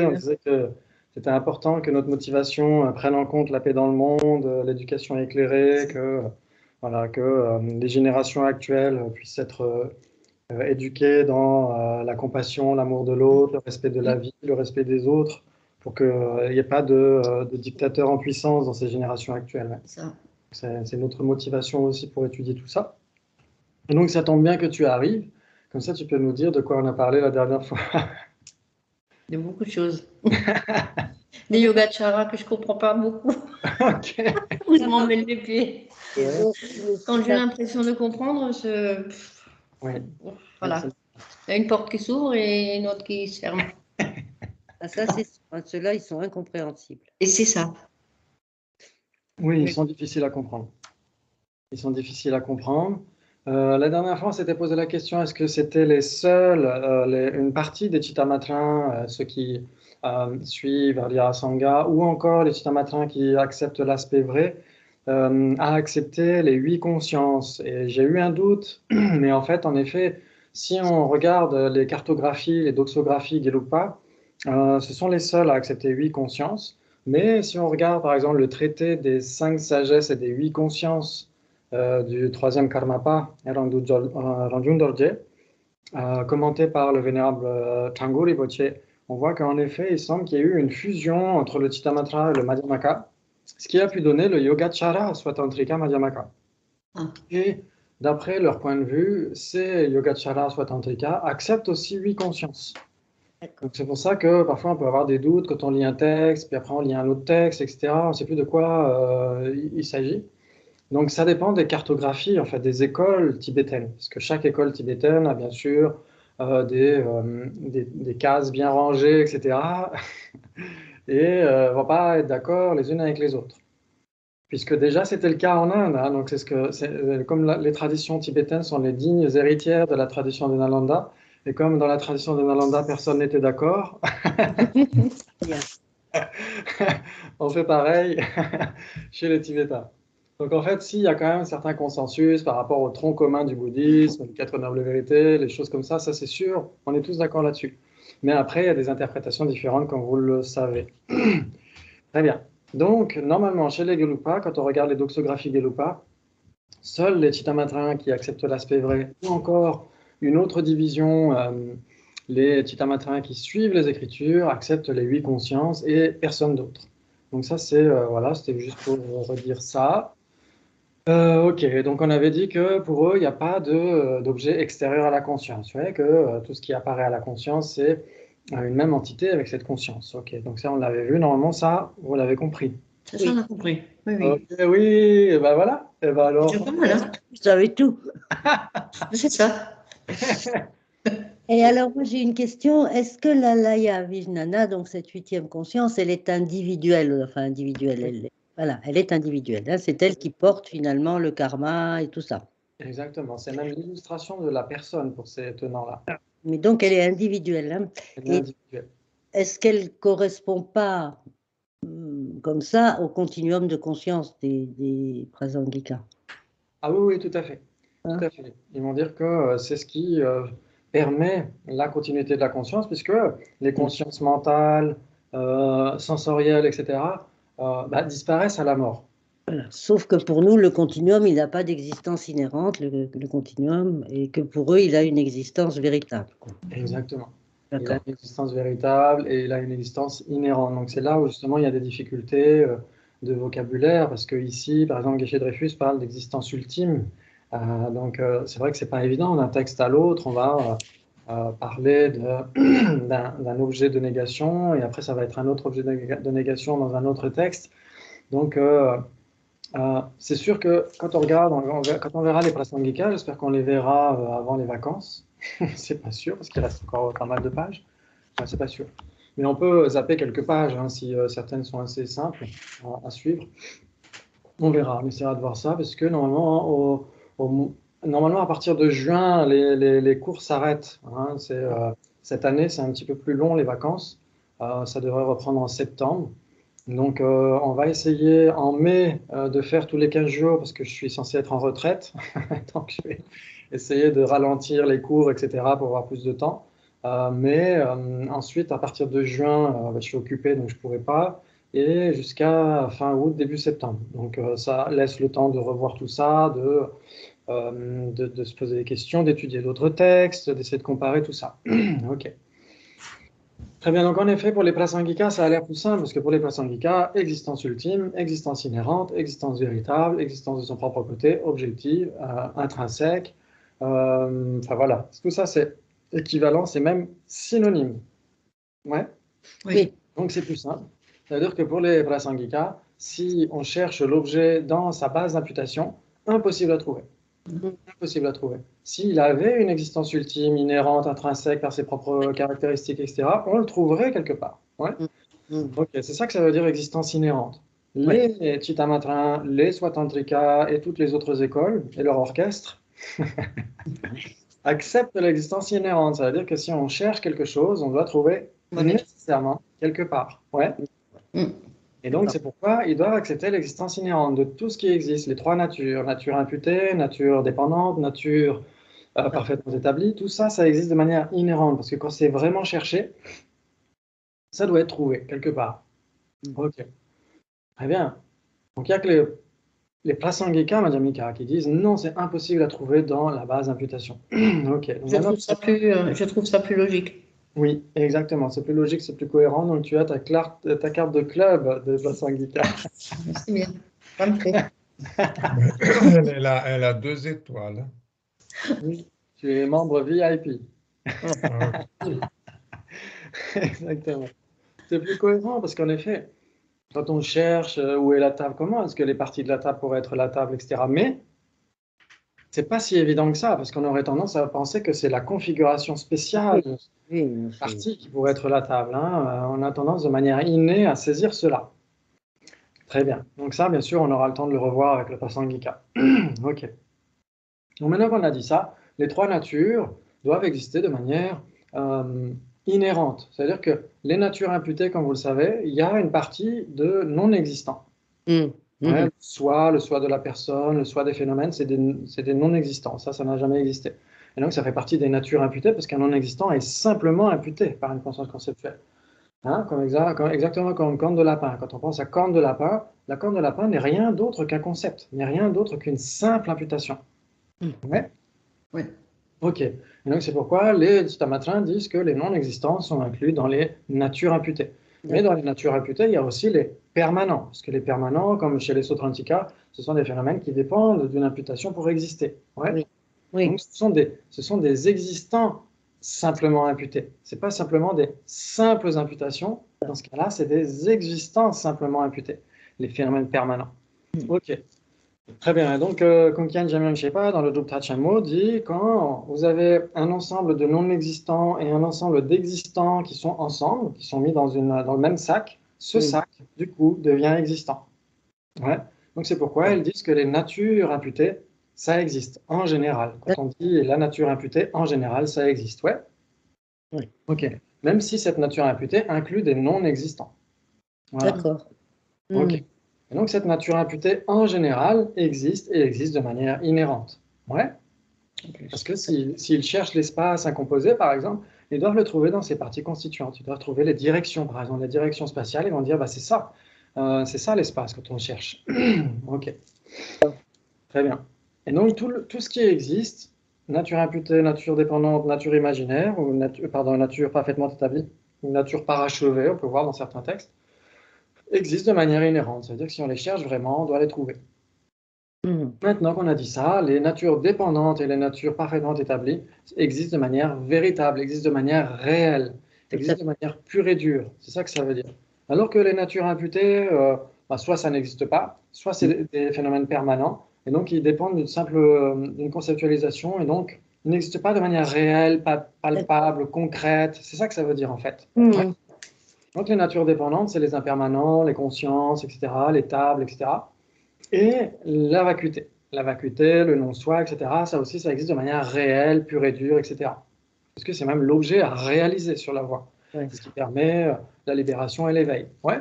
On disait que c'était important que notre motivation prenne en compte la paix dans le monde, l'éducation éclairée, que, voilà, que les générations actuelles puissent être éduquées dans la compassion, l'amour de l'autre, le respect de la vie, le respect des autres, pour qu'il n'y ait pas de dictateurs en puissance dans ces générations actuelles. Ça. C'est notre motivation aussi pour étudier tout ça. Et donc, ça tombe bien que tu arrives. Comme ça, tu peux nous dire de quoi on a parlé la dernière fois. De beaucoup de choses. Des yogachara que je ne comprends pas beaucoup. Ok. Où je m'en mets les pieds. Ouais. Quand j'ai l'impression de comprendre, Oui. voilà. Il y a une porte qui s'ouvre et une autre qui se ferme. Ah, ça, c'est ceux-là, ils sont incompréhensibles. Et c'est ça. Oui, ils sont difficiles à comprendre. Ils sont difficiles à comprendre. La dernière fois, on s'était posé la question, est-ce que c'était les seuls, une partie des Chittamatrins, ceux qui suivent Arya Sangha, ou encore les Chittamatrins qui acceptent l'aspect vrai, à accepter les 8 consciences. Et j'ai eu un doute, mais en fait, en effet, si on regarde les cartographies, les doxographies Gelugpa, ce sont les seuls à accepter 8 consciences. Mais si on regarde par exemple le traité des 5 sagesses et des 8 consciences du troisième Karmapa, Rangjung Dorje, commenté par le vénérable Thangu Rinpoche, on voit qu'en effet, il semble qu'il y ait eu une fusion entre le Chittamatra et le Madhyamaka, ce qui a pu donner le Yogacara Swatantrika Madhyamaka. Et d'après leur point de vue, ces Yogacara Swatantrika acceptent aussi 8 consciences. Donc c'est pour ça que parfois on peut avoir des doutes quand on lit un texte, puis après on lit un autre texte, etc. On ne sait plus de quoi il s'agit. Donc ça dépend des cartographies, en fait, des écoles tibétaines, parce que chaque école tibétaine a bien sûr des cases bien rangées, etc. Et ne vont pas être d'accord les unes avec les autres. Puisque déjà c'était le cas en Inde, hein, donc comme les traditions tibétaines sont les dignes héritières de la tradition de Nalanda, et comme dans la tradition de Nalanda personne n'était d'accord, on fait pareil chez les Tibétains. Donc en fait, s'il y a quand même un certain consensus par rapport au tronc commun du bouddhisme, les 4 nobles vérités, les choses comme ça c'est sûr, on est tous d'accord là-dessus. Mais après, il y a des interprétations différentes, comme vous le savez. Très bien. Donc, normalement, chez les Gelugpa, quand on regarde les doxographies Gelugpa, seuls les Chittamatrins qui acceptent l'aspect vrai, ou encore une autre division, les Chittamatrins qui suivent les Écritures, acceptent les 8 consciences et personne d'autre. Donc ça, voilà, c'était juste pour redire ça. Ok, donc on avait dit que pour eux, il n'y a pas d'objet extérieur à la conscience. Vous voyez que tout ce qui apparaît à la conscience, c'est une même entité avec cette conscience. Ok, donc ça, on l'avait vu. Normalement, ça, vous l'avez compris. Ça, on a compris. Oui, oui. Ok, oui, et ben voilà. Et ben alors. C'est pas mal, hein. Vous savez tout. C'est ça. Et alors, moi, j'ai une question. Est-ce que la Laya Vijnana, donc cette 8e conscience, elle est individuelle? Enfin, individuelle. Voilà, elle est individuelle. Hein, c'est elle qui porte finalement le karma et tout ça. Exactement, c'est même l'illustration de la personne pour ces tenants-là. Mais donc, elle est individuelle. Hein. Elle est individuelle. Est-ce qu'elle ne correspond pas comme ça au continuum de conscience des Prasangika? Ah oui, oui, tout à fait. Hein? Tout à fait. Ils vont dire que c'est ce qui permet la continuité de la conscience, puisque les consciences mentales, sensorielles, etc., disparaissent à la mort. Voilà. Sauf que pour nous, le continuum, il n'a pas d'existence inhérente, le continuum, et que pour eux, il a une existence véritable. Quoi. Exactement. Il a une existence véritable et il a une existence inhérente. Donc c'est là où justement il y a des difficultés de vocabulaire, parce que ici, par exemple, Geshe Dreyfus parle d'existence ultime. Donc c'est vrai que c'est pas évident. D'un texte à l'autre, on va parler d'un objet de négation et après ça va être un autre objet de négation dans un autre texte. Donc c'est sûr que quand on regarde, quand on verra les Prasangika, j'espère qu'on les verra avant les vacances. C'est pas sûr, parce qu'il reste encore pas mal de pages. Enfin, c'est pas sûr. Mais on peut zapper quelques pages, hein, si certaines sont assez simples à suivre. On verra, on essaiera de voir ça, parce que normalement, normalement à partir de juin, les cours s'arrêtent. Hein. Cette année, c'est un petit peu plus long, les vacances. Ça devrait reprendre en septembre. Donc, on va essayer en mai de faire tous les 15 jours, parce que je suis censé être en retraite. Donc, je vais essayer de ralentir les cours, etc., pour avoir plus de temps. Ensuite, à partir de juin, je suis occupé, donc je ne pourrai pas, et jusqu'à fin août, début septembre. Donc ça laisse le temps de revoir tout ça, de se poser des questions, d'étudier d'autres textes, d'essayer de comparer tout ça. Ok. Très bien, donc en effet, pour les prasangika, ça a l'air plus simple, parce que pour les prasangika, existence ultime, existence inhérente, existence véritable, existence de son propre côté, objective, intrinsèque, enfin voilà, tout ça c'est équivalent, c'est même synonyme. Ouais. Oui. Donc c'est plus simple. C'est-à-dire que pour les prasangika, si on cherche l'objet dans sa base d'imputation, impossible à trouver. Impossible à trouver. S'il avait une existence ultime, inhérente, intrinsèque par ses propres caractéristiques, etc., on le trouverait quelque part. Ouais. Ok, c'est ça que ça veut dire existence inhérente. Les Chittamatrins, les Swatantrika et toutes les autres écoles et leur orchestre acceptent l'existence inhérente. Ça veut dire que si on cherche quelque chose, on doit trouver nécessairement quelque part. Ouais. Et donc, c'est pourquoi ils doivent accepter l'existence inhérente de tout ce qui existe, les trois natures, nature imputée, nature dépendante, nature parfaitement établie, tout ça, ça existe de manière inhérente, parce que quand c'est vraiment cherché, ça doit être trouvé quelque part. Ok, très bien. Donc, il n'y a que les prasangika, madhyamika, qui disent non, c'est impossible à trouver dans la base d'imputation. Ok. Donc, je trouve ça plus logique. Oui, exactement. C'est plus logique, c'est plus cohérent. Donc, tu as ta carte de club de prasangika. C'est bien. Ça me plaît. Elle a 2 étoiles. Oui, tu es membre VIP. Ah, Exactement. C'est plus cohérent parce qu'en effet, quand on cherche où est la table, comment est-ce que les parties de la table pourraient être la table, etc. Mais c'est pas si évident que ça, parce qu'on aurait tendance à penser que c'est la configuration spéciale partie qui pourrait être la table. Hein. On a tendance de manière innée à saisir cela. Très bien. Donc ça, bien sûr, on aura le temps de le revoir avec le Prasangika. Ok. Donc maintenant qu'on a dit ça, les trois natures doivent exister de manière inhérente. C'est-à-dire que les natures imputées, comme vous le savez, il y a une partie de non-existants. Ouais, le soi de la personne, le soi des phénomènes, c'est des non-existants. Ça n'a jamais existé. Et donc, ça fait partie des natures imputées parce qu'un non-existant est simplement imputé par une conscience conceptuelle. Hein, exactement comme corne de lapin. Quand on pense à corne de lapin, la corne de lapin n'est rien d'autre qu'un concept, n'est rien d'autre qu'une simple imputation. Ouais. Oui. Ok. Et donc, c'est pourquoi les Chittamatrins disent que les non-existants sont inclus dans les natures imputées. Mais dans les natures imputées, il y a aussi les permanents. Parce que les permanents, comme chez les Sautrantika, ce sont des phénomènes qui dépendent d'une imputation pour exister. Ouais. Oui. Donc, ce sont des existants simplement imputés. Ce n'est pas simplement des simples imputations. Dans ce cas-là, c'est des existants simplement imputés, les phénomènes permanents. Ok. Très bien. Donc, Kunkian Jamyang Shepa, dans le Drupta Chammo, dit quand vous avez un ensemble de non-existants et un ensemble d'existants qui sont ensemble, qui sont mis dans le même sac, ce sac, du coup, devient existant. Ouais. Donc, c'est pourquoi ils disent que les natures imputées, ça existe en général. Quand on dit la nature imputée, en général, ça existe. Ouais. Oui. Ok. Même si cette nature imputée inclut des non-existants. Voilà. D'accord. Ok. Et donc, cette nature imputée, en général, existe et existe de manière inhérente. Ouais. Parce que s'ils cherchent l'espace incomposé, par exemple, ils doivent le trouver dans ses parties constituantes. Ils doivent trouver les directions, par exemple, les directions spatiales. Ils vont dire, bah, c'est ça l'espace quand on cherche. Ok. Très bien. Et donc, tout ce qui existe, nature imputée, nature dépendante, nature imaginaire, ou nature parfaitement établie, ou nature parachevée, on peut voir dans certains textes, existent de manière inhérente. C'est-à-dire que si on les cherche vraiment, on doit les trouver. Maintenant qu'on a dit ça, les natures dépendantes et les natures parfaitement établies existent de manière véritable, existent de manière réelle, existent de manière pure et dure. C'est ça que ça veut dire. Alors que les natures imputées, soit ça n'existe pas, soit c'est des phénomènes permanents, et donc ils dépendent d'une conceptualisation, et donc ils n'existent pas de manière réelle, palpable, concrète. C'est ça que ça veut dire en fait. Ouais. Donc les natures dépendantes, c'est les impermanents, les consciences, etc., les tables, etc. Et la vacuité. La vacuité, le non-soi, etc., ça aussi, ça existe de manière réelle, pure et dure, etc. Parce que c'est même l'objet à réaliser sur la voie. C'est ce qui permet la libération et l'éveil. Ouais.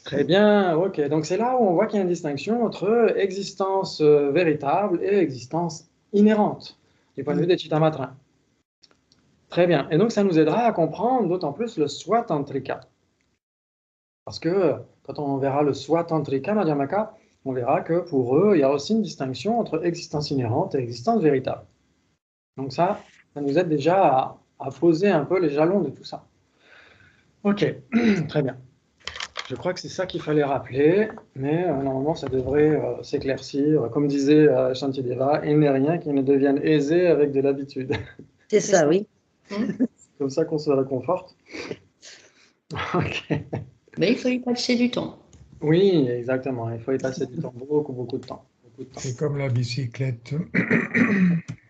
Très bien, ok. Donc c'est là où on voit qu'il y a une distinction entre existence véritable et existence inhérente, du point de vue des Chittamatrins. Très bien. Et donc, ça nous aidera à comprendre d'autant plus le Swatantrika. Parce que quand on verra le Swatantrika, Madhyamaka, on verra que pour eux, il y a aussi une distinction entre existence inhérente et existence véritable. Donc ça nous aide déjà à poser un peu les jalons de tout ça. Ok, très bien. Je crois que c'est ça qu'il fallait rappeler, mais normalement ça devrait s'éclaircir. Comme disait Shantideva, il n'est rien qui ne devienne aisé avec de l'habitude. C'est ça, oui. C'est comme ça qu'on se réconforte. Ok. Mais il faut y passer du temps. Oui, exactement. Il faut y passer du temps, beaucoup de temps. C'est comme la bicyclette.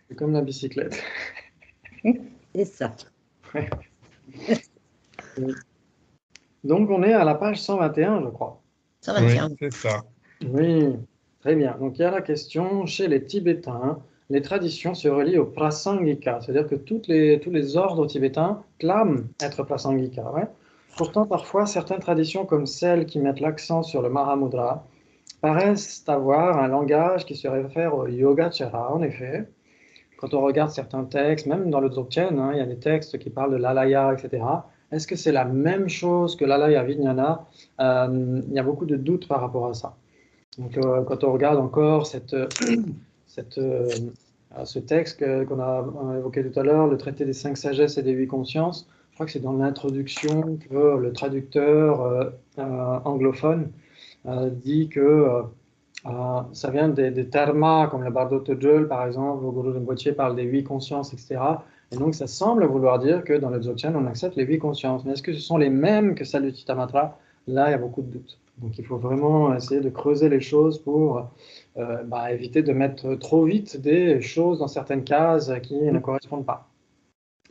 C'est comme la bicyclette. C'est ça. Ouais. Donc, on est à la page 121, je crois. Ça va Oui, bien. c'est ça. Oui, très bien. Donc, il y a la question, chez les Tibétains, les traditions se relient au prasangika, c'est-à-dire que tous les ordres tibétains clament être prasangika. Ouais. Pourtant, parfois, certaines traditions, comme celles qui mettent l'accent sur le Mahamudra, paraissent avoir un langage qui se réfère au Yogacara, en effet. Quand on regarde certains textes, même dans le Dzogchen, il y a des textes qui parlent de l'alaya, etc. Est-ce que c'est la même chose que l'alaya vijnana? Il y a beaucoup de doutes par rapport à ça. Donc, quand on regarde encore ce texte qu'on a évoqué tout à l'heure, le traité des 5 sagesses et des 8 consciences, je crois que c'est dans l'introduction que le traducteur anglophone dit que ça vient des dharmas, comme le Bardo Tejol, par exemple, le Guru Rinpoche parle des 8 consciences, etc. Et donc, ça semble vouloir dire que dans le Dzogchen, on accepte les 8 consciences. Mais est-ce que ce sont les mêmes que celles du Chitamatra? Là, il y a beaucoup de doutes. Donc, il faut vraiment essayer de creuser les choses pour éviter de mettre trop vite des choses dans certaines cases qui ne correspondent pas.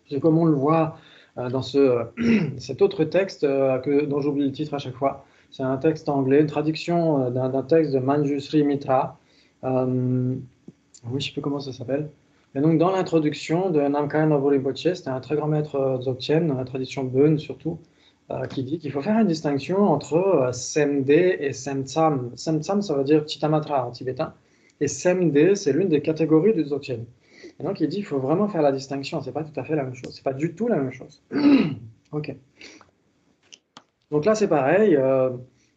C'est comme on le voit dans cet autre texte dont j'oublie le titre à chaque fois. C'est un texte anglais, une traduction d'un texte de Manjusri Mitra. Oui, je ne sais plus comment ça s'appelle. Et donc, dans l'introduction de Namkhaya Nobu Rinpoche, c'était un très grand maître Dzogchen, dans la tradition Bön surtout, qui dit qu'il faut faire une distinction entre Semde et Semtsam. Semtsam, ça veut dire Chitamatra en tibétain. Et Semde, c'est l'une des catégories du Dzogchen. Et donc, il dit qu'il faut vraiment faire la distinction. Ce n'est pas tout à fait la même chose. Ce n'est pas du tout la même chose. Ok. Donc là, c'est pareil.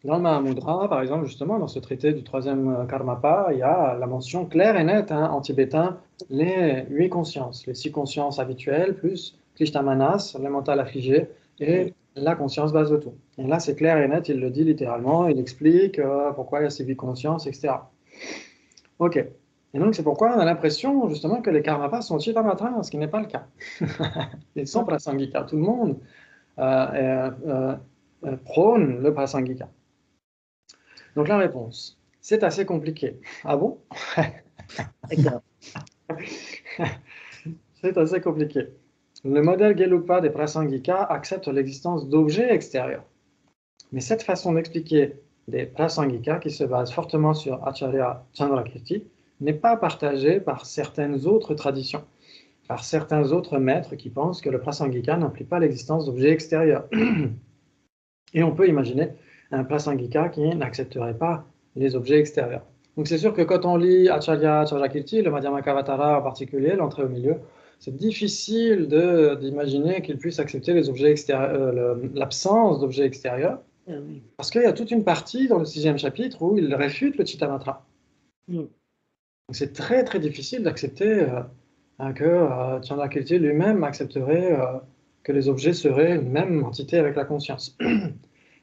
Dans le Mahamudra, par exemple, justement, dans ce traité du 3e Karmapa, il y a la mention claire et nette en tibétain, les 8 consciences, les 6 consciences habituelles, plus Krishnamanas, le mental affligé, et la conscience base de tout. Et là, c'est clair et net, il le dit littéralement, il explique pourquoi il y a ces 8 consciences, etc. Ok. Et donc, c'est pourquoi on a l'impression, justement, que les Karmapas sont Chitamatra, ce qui n'est pas le cas. Ils sont Prasangika. Tout le monde prône le Prasangika. Donc, la réponse, c'est assez compliqué. Ah bon? D'accord. C'est assez compliqué. Le modèle Gelugpa des Prasangika accepte l'existence d'objets extérieurs. Mais cette façon d'expliquer des Prasangika, qui se base fortement sur Acharya Chandrakirti, n'est pas partagée par certaines autres traditions, par certains autres maîtres qui pensent que le Prasangika n'implique pas l'existence d'objets extérieurs. Et on peut imaginer un Prasangika qui n'accepterait pas les objets extérieurs. Donc c'est sûr que quand on lit Acharya Chandrakirti, le Madhyamakavatara en particulier, l'entrée au milieu, c'est difficile d'imaginer qu'il puisse accepter les objets extérieurs, l'absence d'objets extérieurs, parce qu'il y a toute une partie dans le 6e chapitre où il réfute le Chitamatra. Donc c'est très très difficile d'accepter que Chandrakirti lui-même accepterait que les objets seraient une même entité avec la conscience.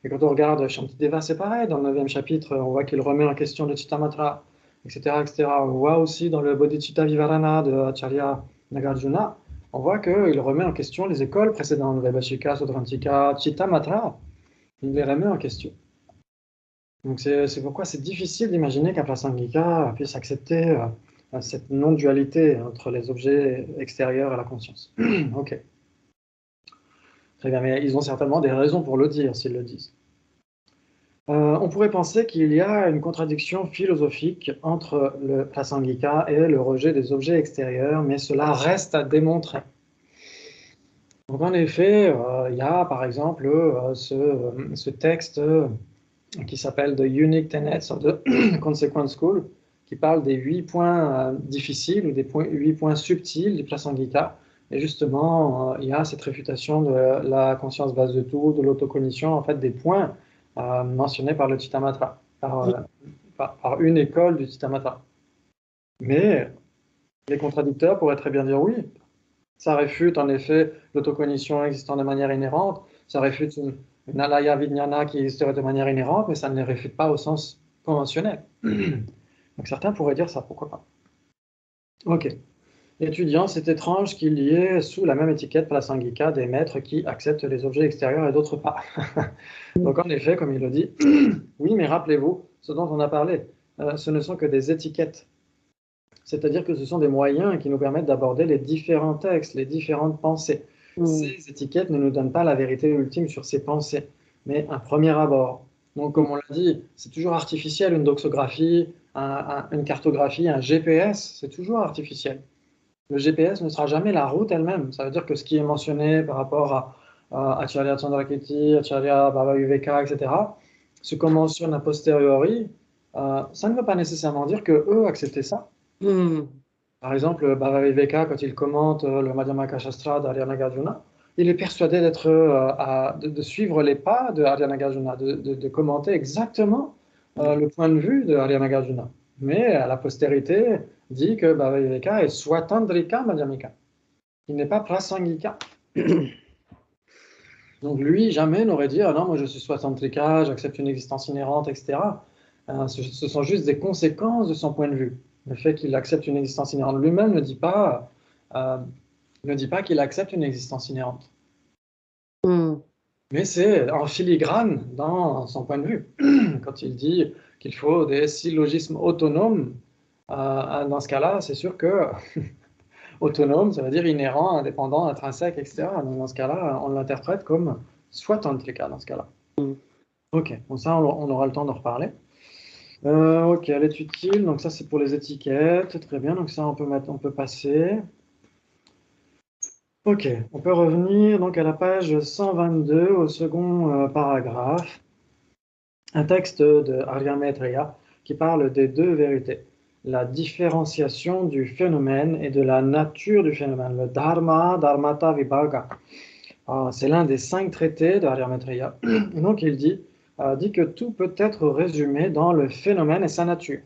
Et quand on regarde Shantideva, c'est pareil, dans le 9e chapitre, on voit qu'il remet en question le Chitamatra, etc., etc. On voit aussi dans le Bodhicitta Vivarana de Acharya Nagarjuna, on voit qu'il remet en question les écoles précédentes, Vaibhashika, Sautrantika, Chitamatra, il les remet en question. Donc c'est pourquoi c'est difficile d'imaginer qu'un Prasangika puisse accepter cette non-dualité entre les objets extérieurs et la conscience. Ok. Très bien, mais ils ont certainement des raisons pour le dire, s'ils le disent. On pourrait penser qu'il y a une contradiction philosophique entre le Prasangika et le rejet des objets extérieurs, mais cela reste à démontrer. Donc en effet, il y a par exemple ce texte qui s'appelle The Unique Tenets of the Consequence School, qui parle des 8 points difficiles ou des 8 points subtils du Prasangika, Et justement, il y a cette réfutation de la conscience base de tout, de l'autocognition, en fait, des points mentionnés par le Chittamatra, par une école du Chittamatra. Mais les contradicteurs pourraient très bien dire oui. Ça réfute en effet l'autocognition existant de manière inhérente, ça réfute une alaya vijnana qui existerait de manière inhérente, mais ça ne les réfute pas au sens conventionnel. Donc certains pourraient dire ça, pourquoi pas. Ok. Étudiant, c'est étrange qu'il y ait sous la même étiquette prasangika des maîtres qui acceptent les objets extérieurs et d'autres pas. Donc en effet, comme il le dit, oui, mais rappelez-vous ce dont on a parlé, ce ne sont que des étiquettes. C'est-à-dire que ce sont des moyens qui nous permettent d'aborder les différents textes, les différentes pensées. Ces étiquettes ne nous donnent pas la vérité ultime sur ces pensées, mais un premier abord. Donc, comme on l'a dit, c'est toujours artificiel, une doxographie, une cartographie, un GPS, c'est toujours artificiel. Le GPS ne sera jamais la route elle-même. Ça veut dire que ce qui est mentionné par rapport à Acharya Chandrakirti, Acharya Baba Viveka, etc., ce qu'on mentionne a posteriori, ça ne veut pas nécessairement dire qu'eux acceptaient ça. Par exemple, Baba Viveka, quand il commente le Madhyamaka Shastra d'Arya Nagarjuna, il est persuadé de suivre les pas de Arya Nagarjuna, de commenter exactement le point de vue de Arya Nagarjuna. Mais à la postérité, dit que Baba Viveka est Swatandrika Madhyamika. Il n'est pas Prasangika. Donc lui, jamais n'aurait dit « Ah non, moi je suis Swatandrika, j'accepte une existence inhérente, etc. » Ce sont juste des conséquences de son point de vue. Le fait qu'il accepte une existence inhérente lui-même ne dit pas qu'il accepte une existence inhérente. Mais c'est en filigrane dans son point de vue. Quand il dit qu'il faut des syllogismes autonomes, dans ce cas-là, c'est sûr que autonome, ça veut dire inhérent, indépendant, intrinsèque, etc. Donc dans ce cas-là, on l'interprète comme swatantrika dans ce cas-là. Ok, bon ça on aura le temps d'en reparler. Ok, elle est utile, donc ça c'est pour les étiquettes, très bien, donc ça on peut passer. Ok, on peut revenir donc à la page 122, au second paragraphe, un texte de Arya Maitreya qui parle des deux vérités, la différenciation du phénomène et de la nature du phénomène, le Dharma, Dharmata Vibhaga. C'est l'un des 5 traités de Arya Maitreya, et donc il dit que tout peut être résumé dans le phénomène et sa nature.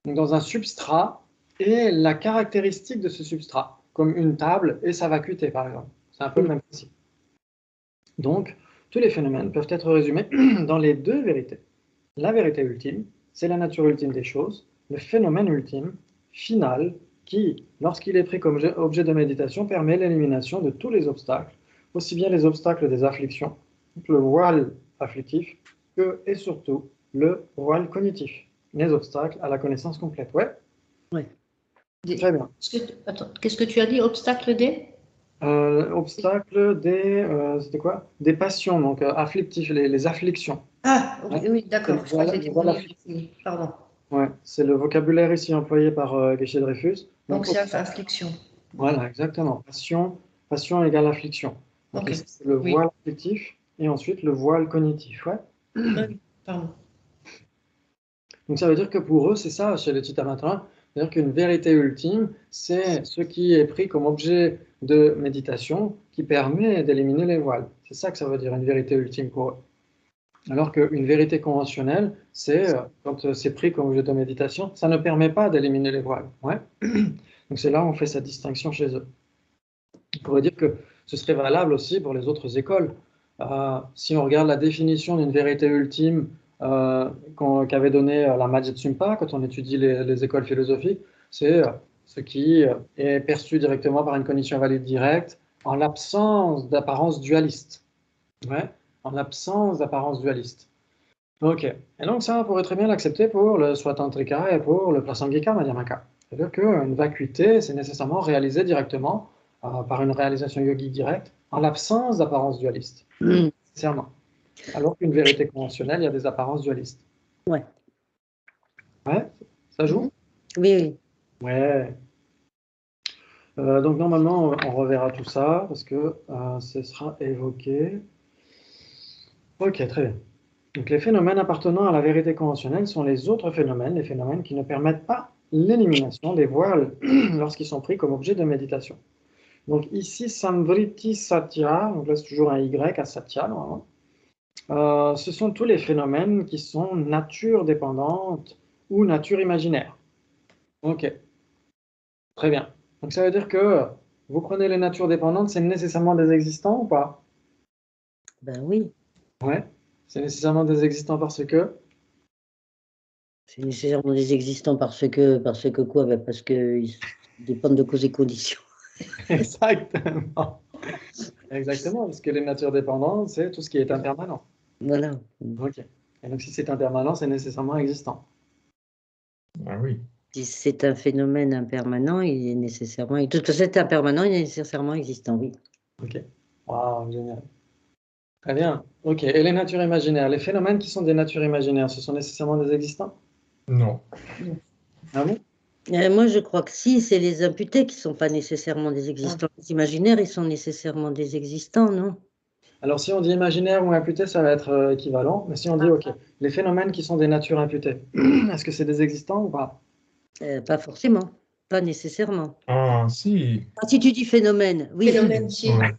Donc dans un substrat et la caractéristique de ce substrat, comme une table et sa vacuité par exemple. C'est un peu le même principe. Donc, tous les phénomènes peuvent être résumés dans les deux vérités. La vérité ultime, c'est la nature ultime des choses, le phénomène ultime, final, qui, lorsqu'il est pris comme objet de méditation, permet l'élimination de tous les obstacles, aussi bien les obstacles des afflictions, le voile afflictif, que, et surtout, le voile cognitif, les obstacles à la connaissance complète. Ouais. Très bien. Qu'est-ce que tu as dit, obstacle des obstacle des, c'était quoi? Des passions, donc afflictifs, les afflictions. Ah, Ouais. oui, d'accord. Je crois que c'était pardon. Ouais, c'est le vocabulaire ici employé par Geshe Dreyfus. Donc c'est affliction. Voilà, exactement. Passion égale affliction. Donc Okay. c'est le voile afflictif et ensuite le voile cognitif. Ouais. Pardon. Donc ça veut dire que pour eux, c'est ça chez les Chittamatra, c'est-à-dire qu'une vérité ultime, c'est ce qui est pris comme objet de méditation qui permet d'éliminer les voiles. C'est ça que ça veut dire, une vérité ultime pour eux. Alors qu'une vérité conventionnelle, c'est quand c'est pris comme objet de méditation, ça ne permet pas d'éliminer les voiles. Ouais. Donc c'est là où on fait cette distinction chez eux. On pourrait dire que ce serait valable aussi pour les autres écoles. Si on regarde la définition d'une vérité ultime qu'avait donnée la Madhya-tsumpa quand on étudie les écoles philosophiques, c'est ce qui est perçu directement par une cognition valide directe en l'absence d'apparence dualiste. Ouais, en l'absence d'apparence dualiste. Ok, et donc ça, on pourrait très bien l'accepter pour le Swatantrika et pour le Prasangika Madhyamaka. C'est-à-dire qu'une vacuité, c'est nécessairement réalisé directement par une réalisation yogique directe en l'absence d'apparence dualiste. Nécessairement. Alors qu'une vérité conventionnelle, il y a des apparences dualistes. Ouais. Ouais, ça joue? Oui, oui. Ouais. Donc normalement, on reverra tout ça parce que ce sera évoqué. Ok, très bien. Donc les phénomènes appartenant à la vérité conventionnelle sont les autres phénomènes, les phénomènes qui ne permettent pas l'élimination des voiles lorsqu'ils sont pris comme objet de méditation. Donc ici, Samvriti Satya, donc là c'est toujours un Y à Satya, normalement. Ce sont tous les phénomènes qui sont nature dépendante ou nature imaginaire. Ok, très bien. Donc ça veut dire que vous prenez les natures dépendantes, c'est nécessairement des existants ou pas? Ben oui, Ouais, c'est nécessairement des existants parce que. c'est nécessairement des existants parce que quoi? Ben parce qu'ils dépendent de causes et conditions. Exactement. Exactement, parce que les natures dépendantes, c'est tout ce qui est impermanent. Voilà. Ok. Et donc si c'est impermanent, c'est nécessairement existant. Ah oui. Si c'est un phénomène impermanent, il est nécessairement. Tout cet impermanent, il est nécessairement existant, oui. Ok. Waouh, génial. Très bien. Ok. Et les natures imaginaires, les phénomènes qui sont des natures imaginaires, ce sont nécessairement des existants? Non. Ah bon? Moi, je crois que si, c'est les imputés qui ne sont pas nécessairement des existants. Les imaginaires, ils sont nécessairement des existants, non? Alors si on dit imaginaire ou imputé, ça va être équivalent. Mais si on dit, ok, les phénomènes qui sont des natures imputées, est-ce que c'est des existants ou pas? Pas forcément, pas nécessairement. Ah, si. Ah, si tu dis phénomène, oui, Phénomène, si. Ouais.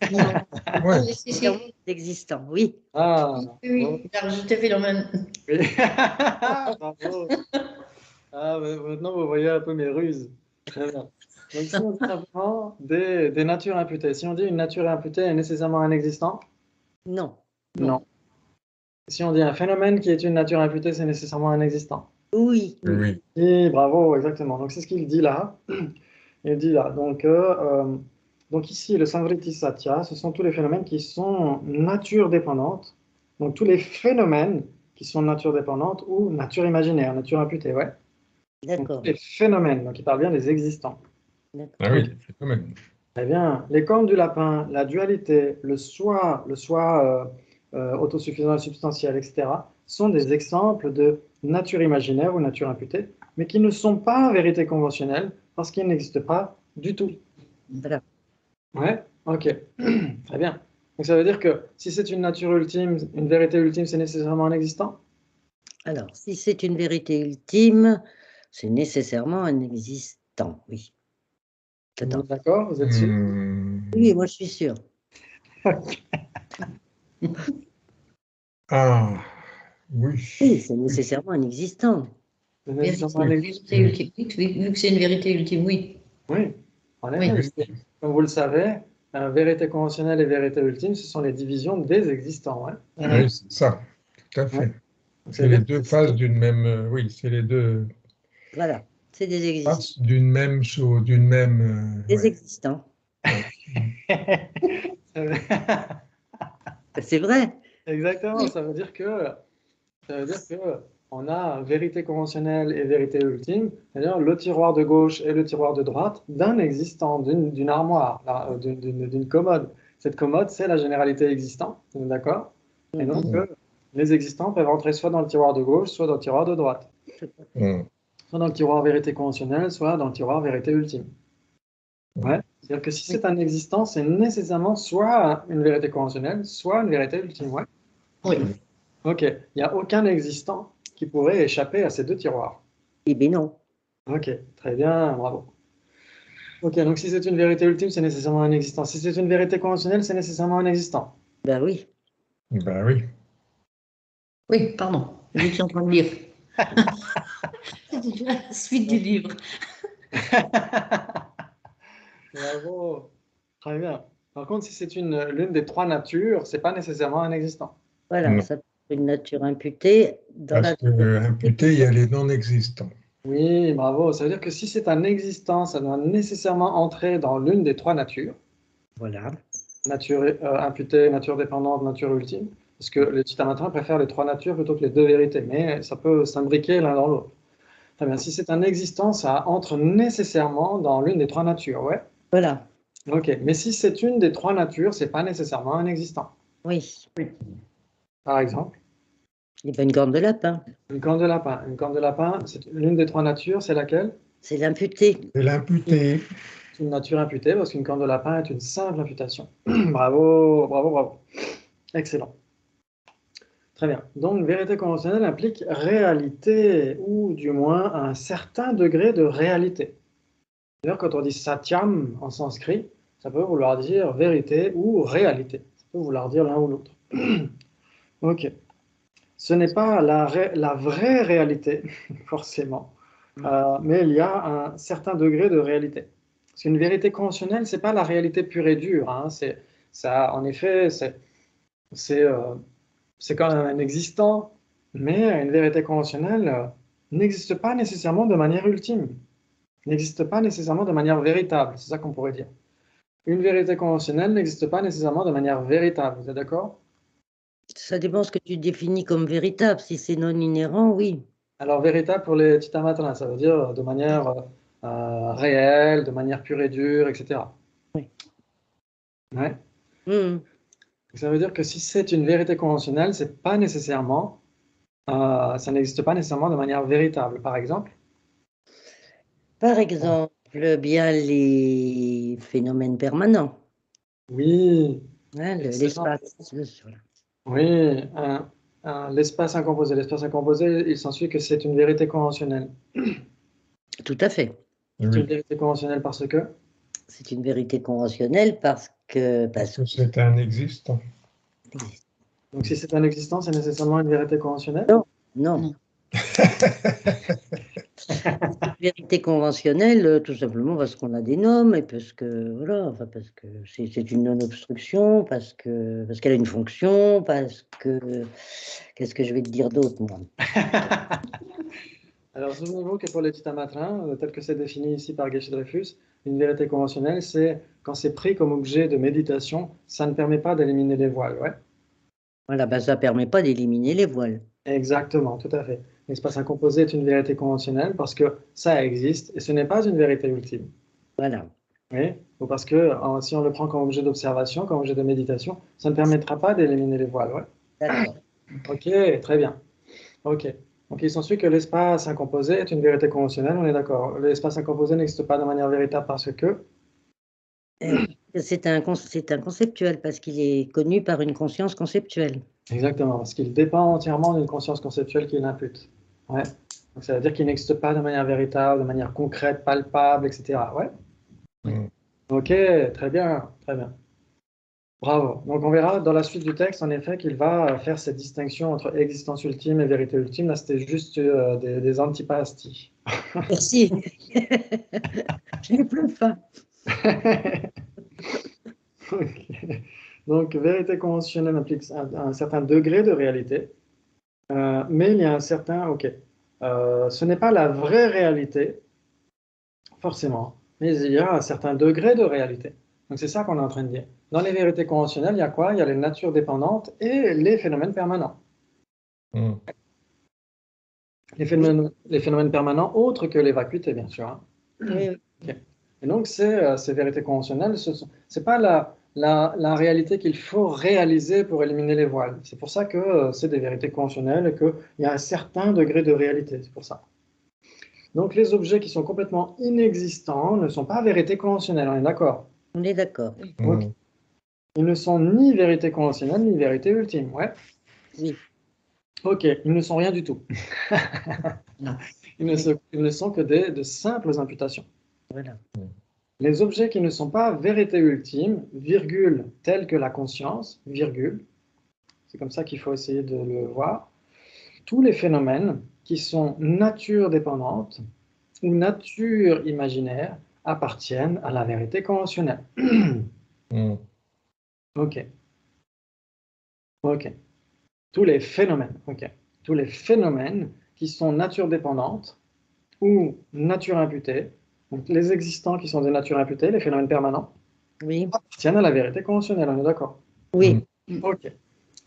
Ouais. Oui, si, si. existant, oui. Ah, Oui, bon. oui, j'ai rajouté phénomène. Oui. Bravo. Ah, maintenant, vous voyez un peu mes ruses. Très bien. Donc, si on dit simplement des natures imputées, si on dit une nature imputée est nécessairement un existant? Non. Non. Si on dit un phénomène qui est une nature imputée, c'est nécessairement un existant? Oui, oui. Oui. Oui, bravo, exactement. Donc, c'est ce qu'il dit là. Il dit là. Donc ici, le Samvriti Satya, ce sont tous les phénomènes qui sont nature dépendante. Donc, tous les phénomènes qui sont nature dépendante ou nature imaginaire, nature imputée, ouais. Donc, tous D'accord. les phénomènes, donc il parle bien des existants. D'accord. Ah oui, Ok. les phénomènes. Très bien. Les cornes du lapin, la dualité, le soi autosuffisant et substantiel, etc., sont des exemples de nature imaginaire ou nature imputée, mais qui ne sont pas vérité conventionnelle parce qu'ils n'existent pas du tout. Voilà. Ouais, ok. Très bien. Donc ça veut dire que si c'est une nature ultime, une vérité ultime, c'est nécessairement un existant? Alors, si c'est une vérité ultime, c'est nécessairement un existant, oui. Attends. D'accord, vous êtes sûr? Oui, moi je suis sûre. Ah, oui. Oui, c'est nécessairement un existant. C'est nécessairement un existant? Vérité ultime. Vu que c'est une vérité ultime, oui. Oui, en Oui. effet, parce que, comme vous le savez, vérité conventionnelle et vérité ultime, ce sont les divisions des existants. Hein. Oui, c'est ça. Tout à Ouais. fait. Donc, ça C'est veut les dire deux que faces d'une même. Oui, c'est les deux Voilà, c'est des existants. faces d'une même chose, d'une même. Des Ouais. existants. Ouais. C'est vrai. Exactement, ça veut dire que on a vérité conventionnelle et vérité ultime, c'est-à-dire le tiroir de gauche et le tiroir de droite d'un existant, d'une armoire, d'une commode. Cette commode, c'est la généralité existante, d'accord? Et donc, Mhm. les existants peuvent entrer soit dans le tiroir de gauche, soit dans le tiroir de droite, Tout à fait. Mm. soit dans le tiroir vérité conventionnelle, soit dans le tiroir vérité ultime. Ouais. C'est-à-dire que si Oui. c'est un existant, c'est nécessairement soit une vérité conventionnelle, soit une vérité ultime. Ouais. Oui. Ok, il n'y a aucun existant qui pourrait échapper à ces deux tiroirs. Eh bien non. Ok, très bien, bravo. Ok, donc si c'est une vérité ultime, c'est nécessairement un existant. Si c'est une vérité conventionnelle, c'est nécessairement un existant. Ben oui. Ben oui. Oui, pardon. J'étais en train de lire. C'est déjà la suite du livre. Bravo, très bien. Par contre, si c'est l'une des trois natures, c'est pas nécessairement un existant. Voilà, Non. ça peut être une nature imputée dans Parce la. que imputé, il y a les non-existants. Oui, bravo. Ça veut dire que si c'est un existant, ça doit nécessairement entrer dans l'une des trois natures. Voilà. Nature imputée, nature dépendante, nature ultime. Parce que les Chitamatras préfèrent les trois natures plutôt que les deux vérités, mais ça peut s'imbriquer l'un dans l'autre. Très bien. Si c'est un existant, ça entre nécessairement dans l'une des trois natures, ouais. Voilà. Ok. Mais si c'est une des trois natures, c'est pas nécessairement un existant. Oui. Par exemple, Eh ben, une corne de lapin. une corne de lapin. Une corne de lapin, c'est l'une des trois natures, c'est laquelle? C'est l'imputé. C'est l'imputé. C'est une nature imputée, parce qu'une corne de lapin est une simple imputation. Bravo, bravo, bravo. Excellent. Très bien. Donc, vérité conventionnelle implique réalité, ou du moins un certain degré de réalité. D'ailleurs, quand on dit satyam en sanskrit, ça peut vouloir dire vérité ou réalité. Ça peut vouloir dire l'un ou l'autre. Ok. Ce n'est pas la vraie réalité, forcément, mais il y a un certain degré de réalité. Parce qu'une vérité conventionnelle, c'est pas la réalité pure et dure, hein. Ça, en effet, c'est quand même un existant, mais une vérité conventionnelle n'existe pas nécessairement de manière ultime, n'existe pas nécessairement de manière véritable, c'est ça qu'on pourrait dire. Une vérité conventionnelle n'existe pas nécessairement de manière véritable, vous êtes d'accord? Ça dépend ce que tu définis comme véritable. Si c'est non inhérent, oui. Alors, véritable pour les Chittamatra, ça veut dire de manière réelle, de manière pure et dure, etc. Oui. Ouais. Hmm. Ça veut dire que si c'est une vérité conventionnelle, c'est pas nécessairement, ça n'existe pas nécessairement de manière véritable. Par exemple, Par exemple, bien les phénomènes permanents, oui, hein, excellent. l'espace. Voilà. Oui, l'espace incomposé. L'espace incomposé, il s'ensuit que c'est une vérité conventionnelle. Tout à fait. C'est une Oui, vérité conventionnelle parce que, C'est une vérité conventionnelle parce que parce que c'est un existant. donc si c'est un existant, c'est nécessairement une vérité conventionnelle? Non, non. Vérité conventionnelle, tout simplement parce qu'on la dénomme et parce que voilà, enfin parce que c'est une non-obstruction, parce qu'elle a une fonction, parce que qu'est-ce que je vais te dire d'autre, moi? Alors, souvenez-vous que pour les Chittamatra, tel que c'est défini ici par Geshe-Dreyfus, une vérité conventionnelle, c'est quand c'est pris comme objet de méditation, ça ne permet pas d'éliminer les voiles. Ouais, Voilà, ben, ça permet pas d'éliminer les voiles. exactement, tout à fait. L'espace incomposé est une vérité conventionnelle parce que ça existe et ce n'est pas une vérité ultime. Voilà. Oui, ou parce que si on le prend comme objet d'observation, comme objet de méditation, ça ne permettra pas d'éliminer les voiles. Ouais. D'accord. Ok, très bien. Ok. Donc il s'ensuit que l'espace incomposé est une vérité conventionnelle, on est d'accord. L'espace incomposé n'existe pas de manière véritable parce que. C'est un conceptuel parce qu'il est connu par une conscience conceptuelle. Exactement, parce qu'il dépend entièrement d'une conscience conceptuelle qui l'impute. Ouais. Donc ça veut dire qu'il n'existe pas de manière véritable, de manière concrète, palpable, etc. Ouais. Mm. Ok, très bien, très bien. Bravo. Donc on verra dans la suite du texte, en effet, qu'il va faire cette distinction entre existence ultime et vérité ultime. Là, c'était juste des antipasties. Merci. Je n'ai plus faim. Ok. Donc, vérité conventionnelle implique un certain degré de réalité, mais il y a un certain, ok, ce n'est pas la vraie réalité, forcément, mais il y a un certain degré de réalité. Donc, c'est ça qu'on est en train de dire. Dans les vérités conventionnelles, il y a quoi? Il y a les natures dépendantes et les phénomènes permanents. Mm. Les phénomènes permanents autres que les vacuités, bien sûr, hein. Oui, oui. Ok. Et donc, ces vérités conventionnelles, ce n'est pas la réalité qu'il faut réaliser pour éliminer les voiles. C'est pour ça que c'est des vérités conventionnelles et qu'il y a un certain degré de réalité. C'est pour ça. Donc, les objets qui sont complètement inexistants ne sont pas vérités conventionnelles, on est d'accord? On est d'accord. Ok. Mm. Ils ne sont ni vérité conventionnelle ni vérité ultime. Ouais. Oui. Ok, ils ne sont rien du tout. Non. Ils ne sont que de simples imputations. Voilà. Les objets qui ne sont pas vérité ultime, virgule, tels que la conscience, virgule, c'est comme ça qu'il faut essayer de le voir, tous les phénomènes qui sont nature dépendante ou nature imaginaire appartiennent à la vérité conventionnelle. Mm. Ok, ok. Tous les phénomènes, ok. Tous les phénomènes qui sont nature dépendante ou nature imputée, donc les existants qui sont des natures imputées, les phénomènes permanents, Oui. appartiennent à la vérité conventionnelle, on est d'accord? Oui. Ok.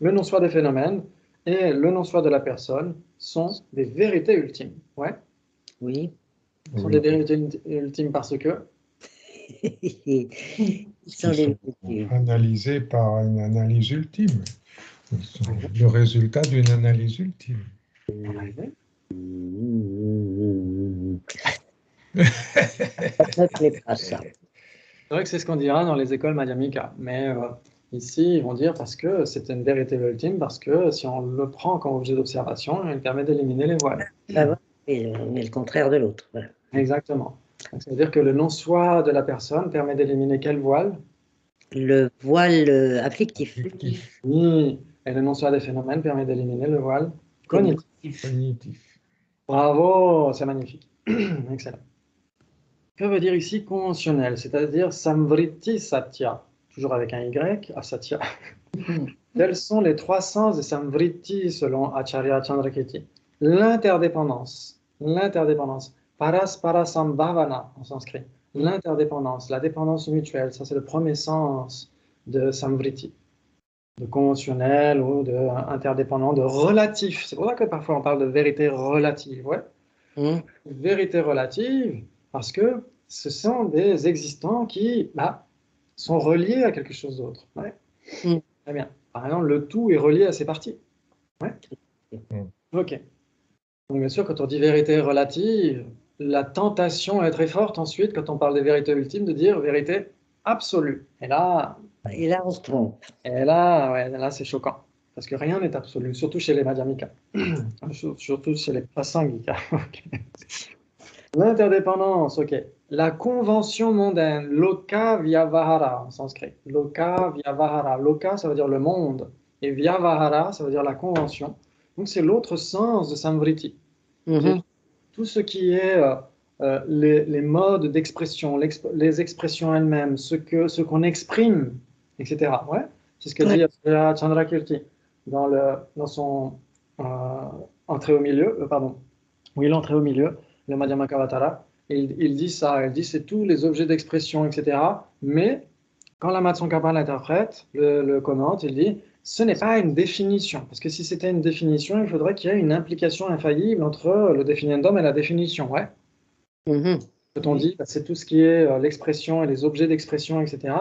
Le non-soi des phénomènes et le non-soi de la personne sont des vérités ultimes. Ouais. Oui. Sont Oui. des vérités ultimes parce que. Ils sont Qui les sont analysés par une analyse ultime. Ils sont le résultat d'une analyse ultime. Ouais. Ça ne me plaît pas, ça. C'est vrai que c'est ce qu'on dira dans les écoles Madhyamika, mais ici ils vont dire parce que c'est une vérité ultime, parce que si on le prend comme objet d'observation, il permet d'éliminer les voiles. Ah bon. Et on est le contraire de l'autre. Voilà. Exactement. C'est-à-dire que le non-soi de la personne permet d'éliminer quel voile? Le voile afflictif. Affectif, Oui. Et le non-soi des phénomènes permet d'éliminer le voile cognitif. cognitif. Bravo, c'est magnifique. Excellent. Que veut dire ici conventionnel? C'est-à-dire samvriti satya, toujours avec un Y, asatya. Quels sont les trois sens de samvriti selon Acharya Chandrakirti? L'interdépendance, parasambhavana en sanskrit, l'interdépendance, la dépendance mutuelle, ça c'est le premier sens de samvriti, de conventionnel ou de interdépendant, de relatif. C'est pour ça que parfois on parle de vérité relative, ouais. Vérité relative, parce que ce sont des existants qui sont reliés à quelque chose d'autre. Ouais. Très bien. Par exemple, le tout est relié à ses parties. Ouais. Ok. Donc, bien sûr, quand on dit vérité relative, la tentation est très forte ensuite, quand on parle des vérités ultimes, de dire vérité absolue. Et là, on se trompe. ouais, là c'est choquant. Parce que rien n'est absolu, surtout chez les madhyamikas. Surtout chez les prasangikas. L'interdépendance, ok. La convention mondaine, loka vyavahara en sanskrit. Loka vyavahara. Loka, ça veut dire le monde. Et vyavahara, ça veut dire la convention. Donc c'est l'autre sens de samvriti. Tout ce qui est les modes d'expression, les expressions elles-mêmes, ce qu'on exprime, etc. Ouais. C'est ce que dit Chandrakirti dans son entrée au milieu, l'entrée au milieu, le Madhyamakavatara. Il dit ça, il dit c'est tous les objets d'expression, etc. Mais quand la Matsongkhapa l'interprète, le commente, il dit ce n'est pas une définition. Parce que si c'était une définition, il faudrait qu'il y ait une implication infaillible entre le définiendum et la définition. Ouais. Quand on dit c'est tout ce qui est l'expression et les objets d'expression, etc.,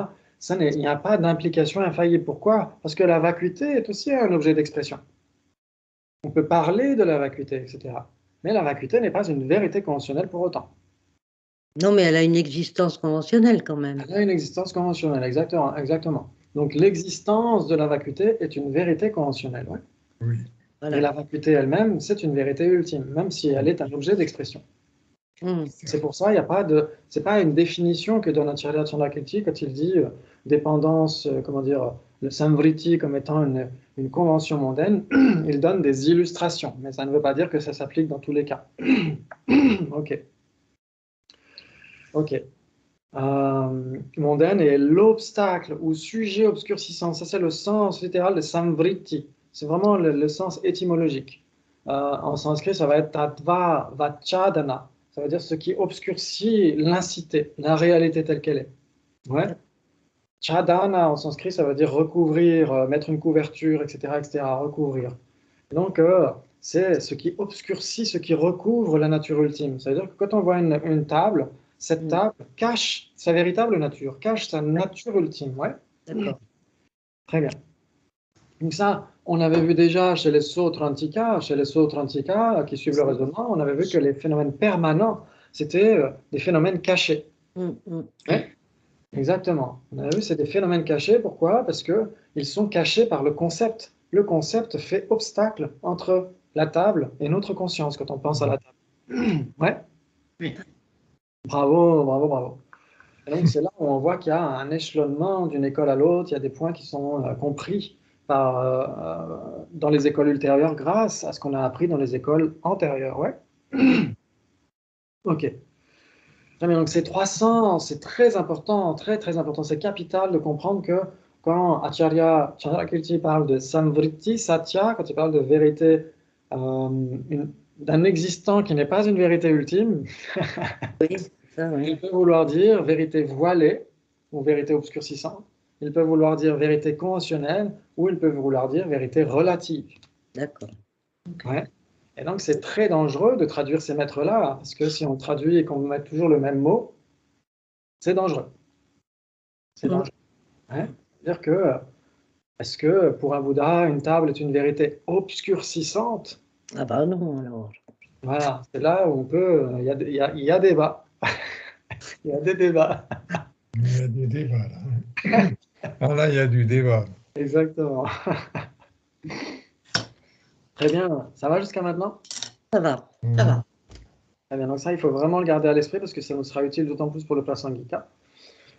il n'y a pas d'implication infaillible. Pourquoi? Parce que la vacuité est aussi un objet d'expression. On peut parler de la vacuité, etc. Mais la vacuité n'est pas une vérité conventionnelle pour autant. Non, mais elle a une existence conventionnelle quand même. Elle a une existence conventionnelle, exactement. Exactement. Donc l'existence de la vacuité est une vérité conventionnelle. Ouais. Oui. Voilà. Et la vacuité elle-même, c'est une vérité ultime, même si elle est un objet d'expression. C'est pour ça, c'est pas une définition que donne Acharya Chandrakirti quand il dit dépendance, le samvriti comme étant une convention mondaine. Il donne des illustrations, mais ça ne veut pas dire que ça s'applique dans tous les cas. Ok. Mondaine est l'obstacle ou sujet obscurcissant. Ça, c'est le sens littéral de samvriti. C'est vraiment le sens étymologique. En sanskrit, ça va être tatva vachadana. Ça veut dire ce qui obscurcit l'incité, la réalité telle qu'elle est. Ouais. Chadana en sanskrit, ça veut dire recouvrir, mettre une couverture, etc., recouvrir. Et donc, c'est ce qui obscurcit, ce qui recouvre la nature ultime. Ça veut dire que quand on voit une table, cette table cache sa véritable nature, cache sa nature ultime. Ouais. D'accord. Très bien. Donc ça, on avait vu déjà chez les Sautrantika, qui suivent le raisonnement, on avait vu que les phénomènes permanents, c'était des phénomènes cachés. Ouais. Exactement. On avait vu c'est des phénomènes cachés. Pourquoi? Parce qu'ils sont cachés par le concept. Le concept fait obstacle entre la table et notre conscience quand on pense à la table. Ouais. Oui. Bravo. Et donc c'est là où on voit qu'il y a un échelonnement d'une école à l'autre. Il y a des points qui sont compris dans les écoles ultérieures grâce à ce qu'on a appris dans les écoles antérieures. Ouais. Ok. Très bien, donc ces 300, c'est très important, très important. C'est capital de comprendre que quand Acharya Chandrakirti parle de samvriti, satya, quand il parle de vérité, d'un existant qui n'est pas une vérité ultime, il peut vouloir dire vérité voilée ou vérité obscurcissante. Il peut vouloir dire vérité conventionnelle ou il peut vouloir dire vérité relative. D'accord. Ouais. Et donc, c'est très dangereux de traduire ces maîtres-là, parce que si on traduit et qu'on met toujours le même mot, c'est dangereux. C'est dangereux. Ouais. C'est-à-dire que, est-ce que pour un Bouddha, une table est une vérité obscurcissante? Ah bah non, alors. Voilà, c'est là où on peut. Il y a débat. Il y a des débats. Il y a des débats là. Alors là, il y a du débat. Exactement. Très bien. Ça va jusqu'à maintenant? Ça va. Ça va. Très bien, donc ça, il faut vraiment le garder à l'esprit parce que ça nous sera utile d'autant plus pour le Prasangika.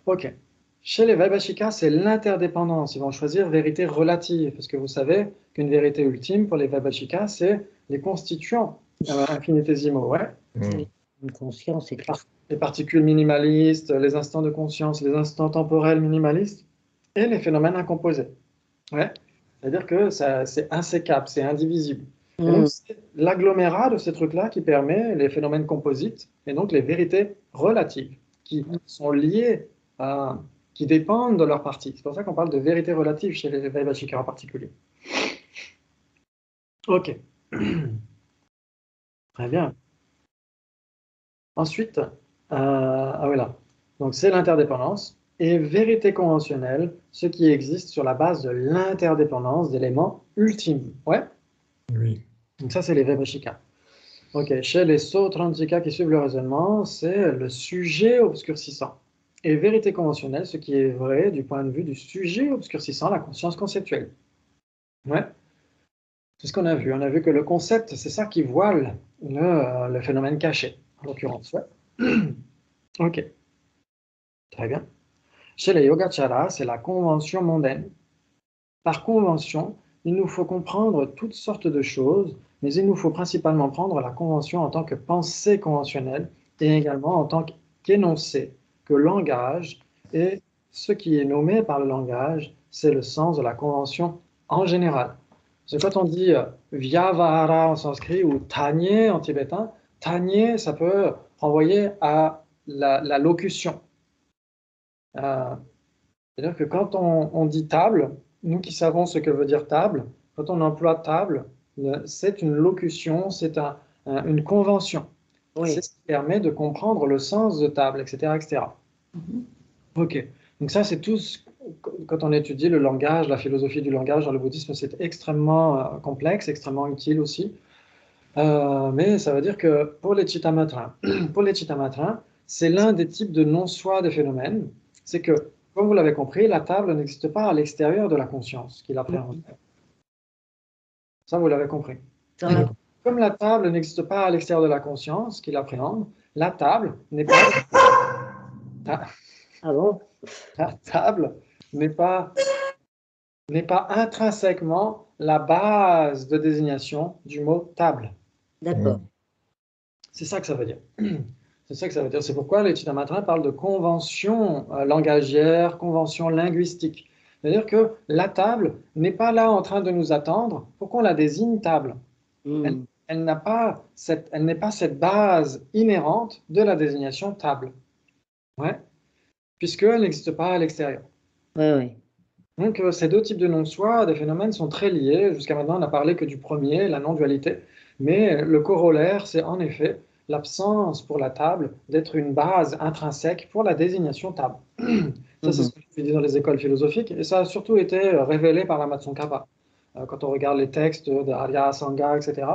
Ok. Chez les Vaibhashika, c'est l'interdépendance. Ils vont choisir vérité relative parce que vous savez qu'une vérité ultime pour les Vaibhashika, c'est les constituants infinitésimaux. Ouais. Une conscience et tout. Les particules minimalistes, les instants de conscience, les instants temporels minimalistes et les phénomènes incomposés. Ouais. C'est-à-dire que c'est insécable, c'est indivisible. Et donc, c'est l'agglomérat de ces trucs-là qui permet les phénomènes composites et donc les vérités relatives qui sont liées qui dépendent de leur partie. C'est pour ça qu'on parle de vérité relative chez les Vaibhashika en particulier. Ok. Très bien. Ensuite, voilà. Donc, c'est l'interdépendance et vérité conventionnelle, ce qui existe sur la base de l'interdépendance d'éléments ultimes. Ouais. Oui. Donc, ça, c'est les Vaibhashika. Ok, chez les Sautrantika qui suivent le raisonnement, c'est le sujet obscurcissant. Et vérité conventionnelle, ce qui est vrai du point de vue du sujet obscurcissant, la conscience conceptuelle. Ouais, c'est ce qu'on a vu. On a vu que le concept, c'est ça qui voile le phénomène caché, en l'occurrence. Ouais. Ok, très bien. Chez les Yogacaras, c'est la convention mondaine. Par convention, il nous faut comprendre toutes sortes de choses, mais il nous faut principalement prendre la convention en tant que pensée conventionnelle et également en tant qu'énoncé, que langage, et ce qui est nommé par le langage, c'est le sens de la convention en général. C'est quand on dit vyavahara en sanskrit ou tanye en tibétain, tanye, ça peut renvoyer à la locution. C'est-à-dire que quand on dit table, nous qui savons ce que veut dire table, quand on emploie table, c'est une locution, c'est une convention. Oui. C'est ce qui permet de comprendre le sens de table, etc. etc. Ok, donc ça c'est tout, quand on étudie le langage, la philosophie du langage dans le bouddhisme, c'est extrêmement complexe, extrêmement utile aussi. Mais ça veut dire que pour les Chittamatrins, c'est l'un des types de non-soi des phénomènes. C'est que, comme vous l'avez compris, la table n'existe pas à l'extérieur de la conscience qui l'appréhende. Ça, vous l'avez compris. Dans Comme la table n'existe pas à l'extérieur de la conscience qui l'appréhende, la table n'est pas, Ah bon? la table n'est pas intrinsèquement la base de désignation du mot table. D'accord. C'est ça que ça veut dire. C'est ça que ça veut dire. C'est pourquoi les Chittamatrins parlent de convention langagière, convention linguistique. C'est-à-dire que la table n'est pas là en train de nous attendre pour qu'on la désigne table. Elle n'est pas cette base inhérente de la désignation table. Ouais. Puisqu'elle n'existe pas à l'extérieur. Oui, oui. Donc, ces deux types de non-soi, des phénomènes sont très liés. Jusqu'à maintenant, on n'a parlé que du premier, la non-dualité. Mais le corollaire, c'est en effet l'absence pour la table d'être une base intrinsèque pour la désignation table. Ça, c'est ce que je dis dans les écoles philosophiques. Et ça a surtout été révélé par la Matsongkhapa. Quand on regarde les textes de Arya, Sangha, etc.,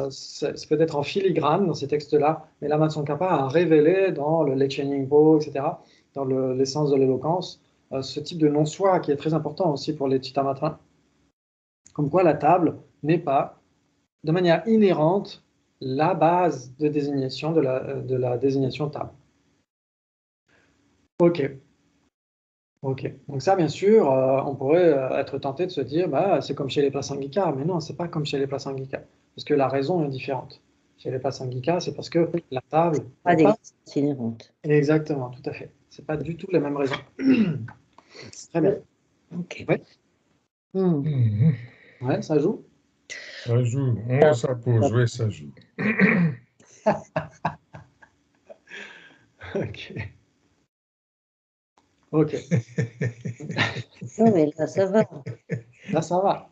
c'est peut-être en filigrane dans ces textes-là, mais la Matsongkhapa a révélé dans le Lechen Yingpo, etc., dans l'essence de l'éloquence, ce type de non-soi qui est très important aussi pour les Chittamatrins. Comme quoi la table n'est pas, de manière inhérente, la base de désignation de la désignation table. Ok. Ok. Donc ça, bien sûr, on pourrait être tenté de se dire, bah, c'est comme chez les Prasangika. Mais non, c'est pas comme chez les Prasangika. Parce que la raison est différente. Chez les Prasangika, c'est parce que la table Pas n'est pas... d'existence inhérente. Exactement, tout à fait. C'est pas du tout les mêmes raisons. Très bien. Ok. Ouais. Ouais, ça joue. Ça joue. Ça pour jouer, ça joue. Ok. Ok. Non, mais là, ça va. Là, ça va.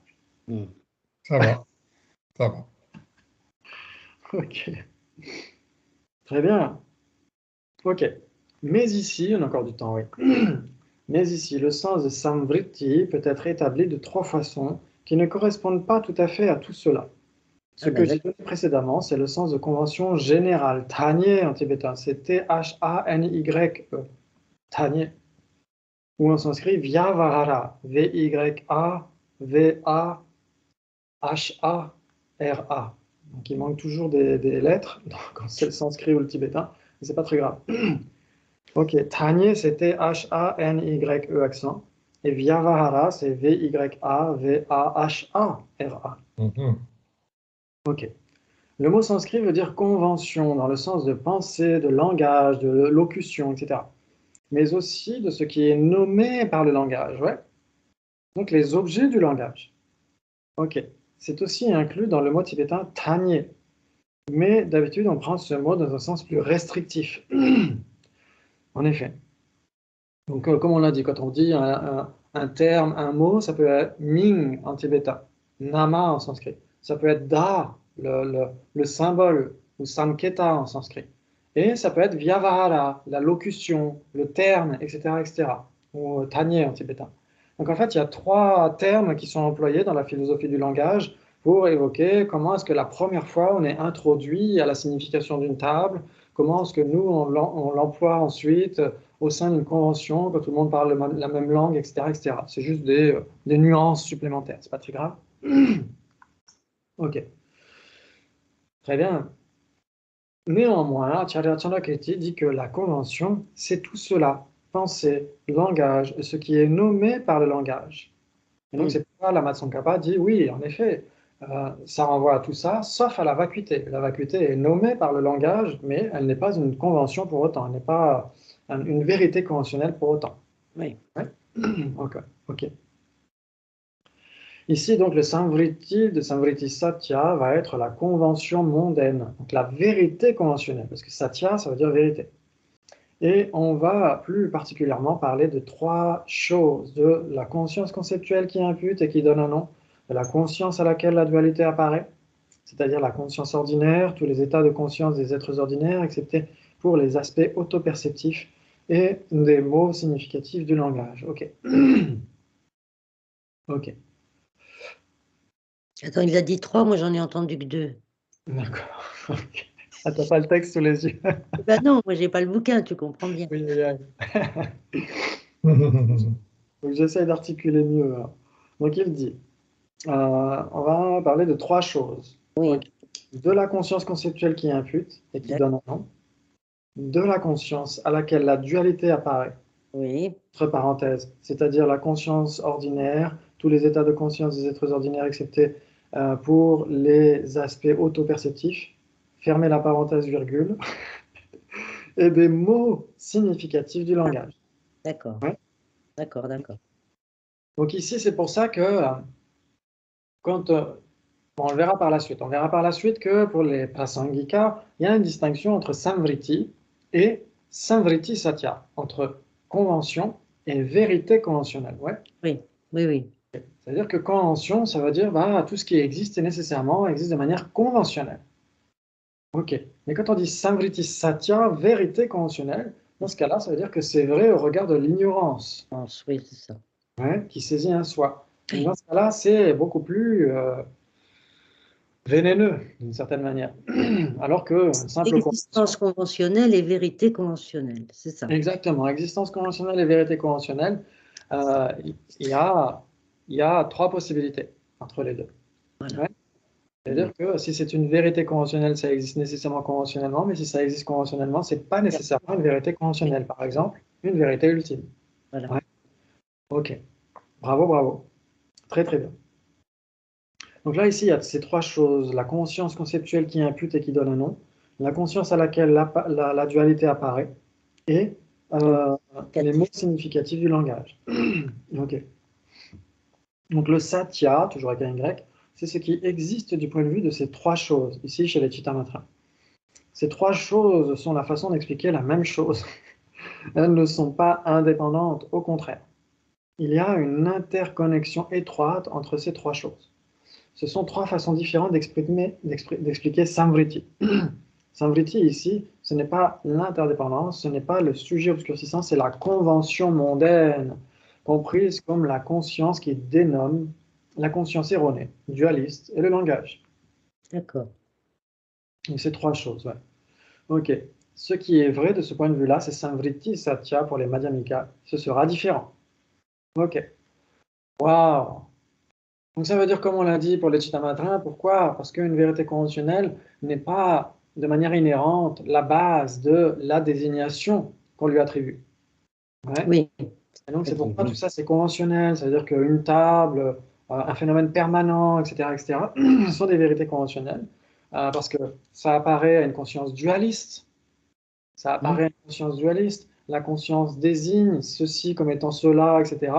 Ça va. Ça va. Ok. Très bien. Ok. Mais ici, on a encore du temps, oui. Mais ici, le sens de samvritti peut être établi de trois façons qui ne correspondent pas tout à fait à tout cela. Ce que j'ai donné précédemment, c'est le sens de convention générale. Tanye en tibétain, c'est T-H-A-N-Y-E. Tanye. Ou en sanskrit, Vyavahara. V-Y-A-V-A-H-A-R-A. Donc, il manque toujours des lettres quand c'est le sanskrit ou le tibétain, mais c'est pas très grave. Ok, Tanye, c'était H-A-N-Y-E accent. Et Vyavahara, c'est V-Y-A-V-A-H-A-R-A. Mhm. Ok. Le mot sanskrit veut dire convention dans le sens de pensée, de langage, de locution, etc. Mais aussi de ce qui est nommé par le langage, ouais. Donc les objets du langage. Ok. C'est aussi inclus dans le mot tibétain Tanye. Mais d'habitude, on prend ce mot dans un sens plus restrictif. En effet. Donc, comme on l'a dit, quand on dit un terme, un mot, ça peut être ming en tibétain, nama en sanskrit. Ça peut être da, le symbole, ou samketa en sanskrit. Et ça peut être vyavahara, la locution, le terme, etc., etc., ou tanye en tibétain. Donc, en fait, il y a trois termes qui sont employés dans la philosophie du langage pour évoquer comment est-ce que la première fois on est introduit à la signification d'une table, comment est-ce que nous, on l'emploie ensuite au sein d'une convention, quand tout le monde parle la même langue, etc., etc. C'est juste des nuances supplémentaires, c'est pas très grave. Ok, très bien. Néanmoins, Acharya Chandrakirti dit que la convention, c'est tout cela, pensée, langage, ce qui est nommé par le langage. Et donc, c'est pourquoi la Matsankapa dit, oui, en effet, ça renvoie à tout ça, sauf à la vacuité. La vacuité est nommée par le langage, mais elle n'est pas une convention pour autant, elle n'est pas une vérité conventionnelle pour autant. Oui. Ouais. Ok. Ok. Ici, donc, le Samvriti de Samvriti Satya va être la convention mondaine, donc la vérité conventionnelle, parce que Satya, ça veut dire vérité. Et on va plus particulièrement parler de trois choses, de la conscience conceptuelle qui impute et qui donne un nom, de la conscience à laquelle la dualité apparaît, c'est-à-dire la conscience ordinaire, tous les états de conscience des êtres ordinaires, excepté pour les aspects autoperceptifs et des mots significatifs du langage. Ok. Ok. Attends, il a dit 3, moi j'en ai entendu que 2. D'accord. Ok. Ah, t'as pas le texte sous les yeux. Ben non, moi j'ai pas le bouquin, tu comprends bien. Oui, oui, oui. Donc j'essaie d'articuler mieux. Alors. Donc il dit, on va parler de trois choses. Oui, Ok. De la conscience conceptuelle qui impute et qui donne un nom, de la conscience à laquelle la dualité apparaît, oui, entre parenthèses, c'est-à-dire la conscience ordinaire, tous les états de conscience des êtres ordinaires, excepté pour les aspects autoperceptifs, fermez la parenthèse virgule, et des mots significatifs du langage. d'accord, Ouais. d'accord, d'accord. Donc ici, c'est pour ça que quand bon, on le verra par la suite. On verra par la suite que pour les prasangika, il y a une distinction entre samvriti et samvriti satya, entre convention et vérité conventionnelle. Ouais. Oui, oui, oui. C'est-à-dire que convention, ça veut dire bah, tout ce qui existe nécessairement existe de manière conventionnelle. Ok. Mais quand on dit samvriti satya, vérité conventionnelle, dans ce cas-là, ça veut dire que c'est vrai au regard de l'ignorance, Oui, c'est ça. ouais, qui saisit un soi. Donc, Oui. dans ce cas-là, c'est beaucoup plus vénéneux, d'une certaine manière. Alors que simple Existence convention. conventionnelle et vérité conventionnelle, c'est ça. Exactement. Existence conventionnelle et vérité conventionnelle, euh, il y a, il y a trois possibilités entre les deux. Voilà. Ouais. C'est-à-dire que si c'est une vérité conventionnelle, ça existe nécessairement conventionnellement, mais si ça existe conventionnellement, ce n'est pas nécessairement une vérité conventionnelle. Par exemple, une vérité ultime. Voilà. Ouais. Ok. Bravo, bravo. Très, très bien. Donc là, ici, il y a ces trois choses. La conscience conceptuelle qui impute et qui donne un nom, la conscience à laquelle la dualité apparaît, et les mots significatifs du langage. Ok. Donc le satya, toujours avec un Y, c'est ce qui existe du point de vue de ces trois choses, ici chez les Chittamatra. Ces trois choses sont la façon d'expliquer la même chose. Elles ne sont pas indépendantes, au contraire. Il y a une interconnexion étroite entre ces trois choses. Ce sont trois façons différentes d'expliquer Samvriti. Samvriti, ici, ce n'est pas l'interdépendance, ce n'est pas le sujet obscurcissant, c'est la convention mondaine, comprise comme la conscience qui dénomme la conscience erronée, dualiste et le langage. D'accord. Donc, ces trois choses, ouais. Ok. Ce qui est vrai de ce point de vue-là, c'est Samvriti Satya pour les Madhyamika. Ce sera différent. Ok. Waouh! Donc ça veut dire, comme on l'a dit pour les Chittamatrins, pourquoi? Parce qu'une vérité conventionnelle n'est pas de manière inhérente la base de la désignation qu'on lui attribue. Ouais. Oui. Et donc c'est pourquoi tout ça c'est conventionnel, ça veut dire qu'une table, un phénomène permanent, etc., sont des vérités conventionnelles, parce que ça apparaît à une conscience dualiste. Ça apparaît à une conscience dualiste. La conscience désigne ceci comme étant cela, etc.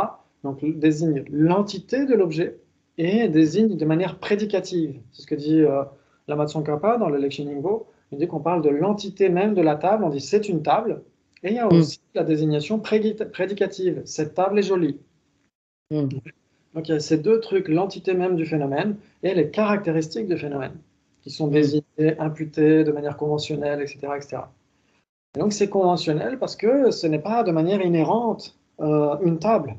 Donc désigne l'entité de l'objet et désigne de manière prédicative. C'est ce que dit Lama Tsongkhapa dans le Lekshin Ningbo. Il dit qu'on parle de l'entité même de la table. On dit c'est une table. Et il y a aussi la désignation prédicative. Cette table est jolie. Donc il y a ces deux trucs, l'entité même du phénomène et les caractéristiques du phénomène, qui sont désignées, imputées de manière conventionnelle, etc., etc. Et donc c'est conventionnel parce que ce n'est pas de manière inhérente une table.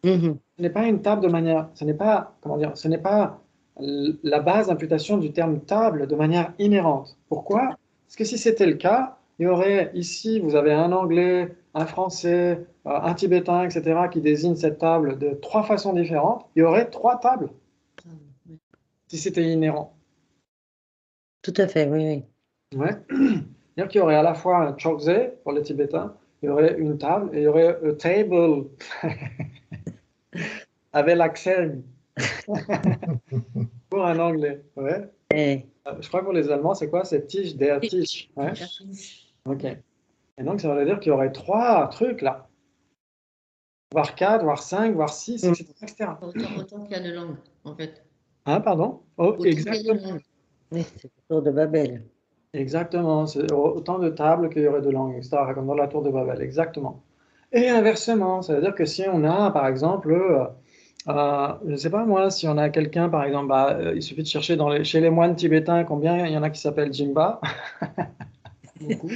Ce n'est pas une table de manière, ce n'est pas, comment dire, ce n'est pas la base d'imputation du terme table de manière inhérente. Pourquoi? Parce que si c'était le cas, il y aurait ici, vous avez un anglais, un français, un tibétain, etc., qui désignent cette table de 3 façons différentes. Il y aurait 3 tables si c'était inhérent. Tout à fait, oui, oui. Ouais. C'est-à-dire qu'il y aurait à la fois un chokze pour les Tibétains, il y aurait une table et il y aurait a table avec l'accent pour un anglais. Ouais. Je crois que pour les Allemands, c'est quoi? C'est Tisch, der Tisch. Ouais. Ok. Et donc, ça veut dire qu'il y aurait 3 trucs là. Voire 4, voire 5, voire 6, etc. Autant qu'il y a de langues, en fait. Hein, pardon? Oh, exactement. Oui, c'est la tour de Babel. Exactement. C'est autant de tables qu'il y aurait de langues, etc. Comme dans la tour de Babel. Exactement. Et inversement, ça veut dire que si on a, par exemple, je ne sais pas moi, si on a quelqu'un, par exemple, il suffit de chercher chez les moines tibétains combien il y en a qui s'appellent Jimba. Beaucoup.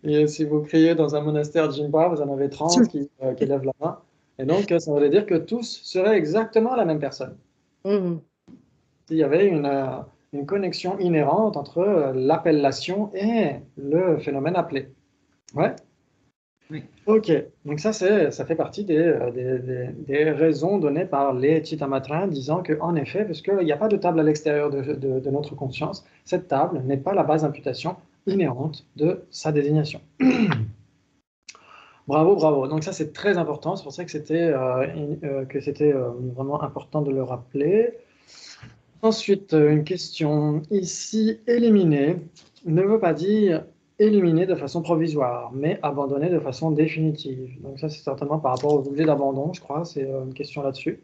Et si vous criez dans un monastère Jimba, vous en avez 30 qui lèvent la main. Et donc, ça veut dire que tous seraient exactement la même personne. Il y avait une connexion inhérente entre l'appellation et le phénomène appelé. Ouais. Oui. Ok, donc ça fait partie des raisons données par les Chittamatrins disant qu'en effet, puisqu'il n'y a pas de table à l'extérieur de notre conscience, cette table n'est pas la base d'imputation inhérente de sa désignation. Bravo, bravo. Donc ça c'est très important, c'est pour ça que c'était vraiment important de le rappeler. Ensuite, une question. Ici, éliminer ne veut pas dire éliminer de façon provisoire, mais abandonner de façon définitive. Donc ça, c'est certainement par rapport aux objets d'abandon, je crois, c'est une question là-dessus.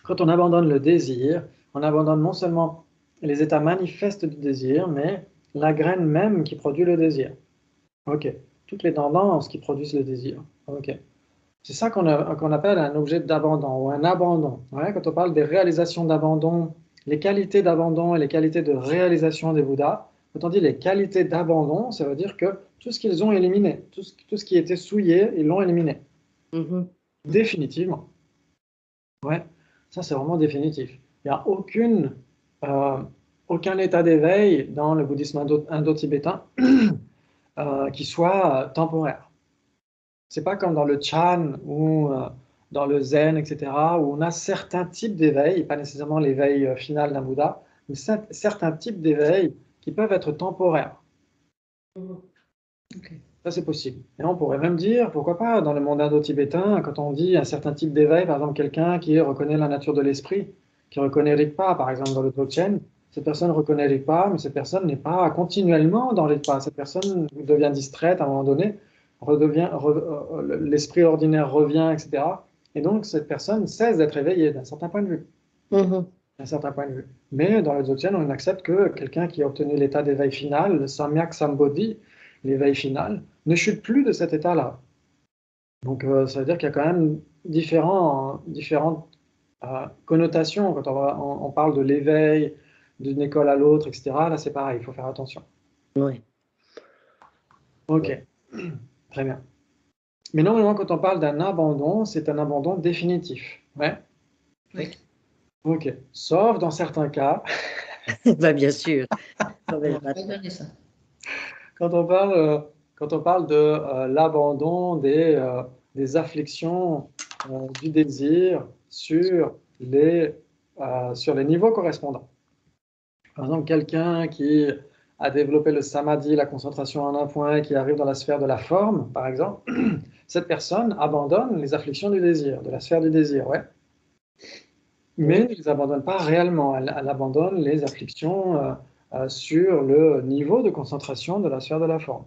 Quand on abandonne le désir, on abandonne non seulement les états manifestes du désir, mais la graine même qui produit le désir. Ok, toutes les tendances qui produisent le désir. Ok. C'est ça qu'on appelle un objet d'abandon ou un abandon. Ouais, quand on parle des réalisations d'abandon, les qualités d'abandon et les qualités de réalisation des Bouddhas, quand on dit les qualités d'abandon, ça veut dire que tout ce qu'ils ont éliminé, tout ce qui était souillé, ils l'ont éliminé. Définitivement. Ouais, ça c'est vraiment définitif. Il n'y a aucun état d'éveil dans le bouddhisme indo-tibétain qui soit temporaire. C'est pas comme dans le Chan ou dans le Zen, etc., où on a certains types d'éveil, pas nécessairement l'éveil final d'un Bouddha, mais certains types d'éveil qui peuvent être temporaires. Okay. Ça, c'est possible. Et on pourrait même dire, pourquoi pas, dans le monde indo-tibétain, quand on dit un certain type d'éveil, par exemple quelqu'un qui reconnaît la nature de l'esprit, qui reconnaît Rigpa, par exemple dans le Dzogchen, cette personne reconnaît Rigpa, mais cette personne n'est pas continuellement dans Rigpa. Cette personne devient distraite à un moment donné, l'esprit ordinaire revient, etc. Et donc, cette personne cesse d'être éveillée d'un certain point de vue. D'un certain point de vue. Mais dans le Dzogchen, on accepte que quelqu'un qui a obtenu l'état d'éveil final, le Samyak Sambodhi, l'éveil final, ne chute plus de cet état-là. Donc, ça veut dire qu'il y a quand même différentes connotations quand on parle de l'éveil d'une école à l'autre, etc. Là, c'est pareil, il faut faire attention. Oui. Ok. Très bien. Mais normalement, quand on parle d'un abandon, c'est un abandon définitif. Ouais. Oui. Ok. Sauf dans certains cas. Bah, bien sûr. On va pas donner ça. Quand on parle de l'abandon des afflictions du désir sur sur les niveaux correspondants. Par exemple, quelqu'un qui a développé le samadhi, la concentration en un point, qui arrive dans la sphère de la forme, par exemple, cette personne abandonne les afflictions du désir, de la sphère du désir, ouais. Mais ne les abandonne pas réellement, elle abandonne les afflictions sur le niveau de concentration de la sphère de la forme.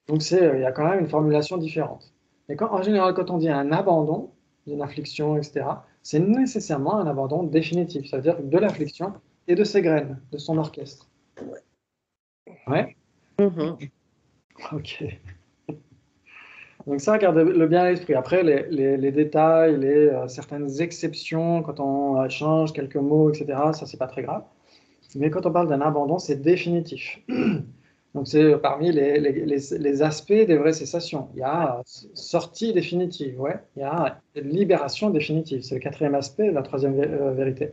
Donc il y a quand même une formulation différente. Et en général, quand on dit un abandon d'une affliction, etc., c'est nécessairement un abandon définitif, c'est-à-dire de l'affliction et de ses graines, de son orchestre. Ouais. Ok. Donc ça, gardez-le bien à l'esprit. Après, les détails, certaines exceptions, quand on change quelques mots, etc., ça, c'est pas très grave. Mais quand on parle d'un abandon, c'est définitif. Donc c'est parmi les aspects des vraies cessations. Il y a sortie définitive, ouais. Il y a libération définitive. C'est le quatrième aspect, la troisième vérité.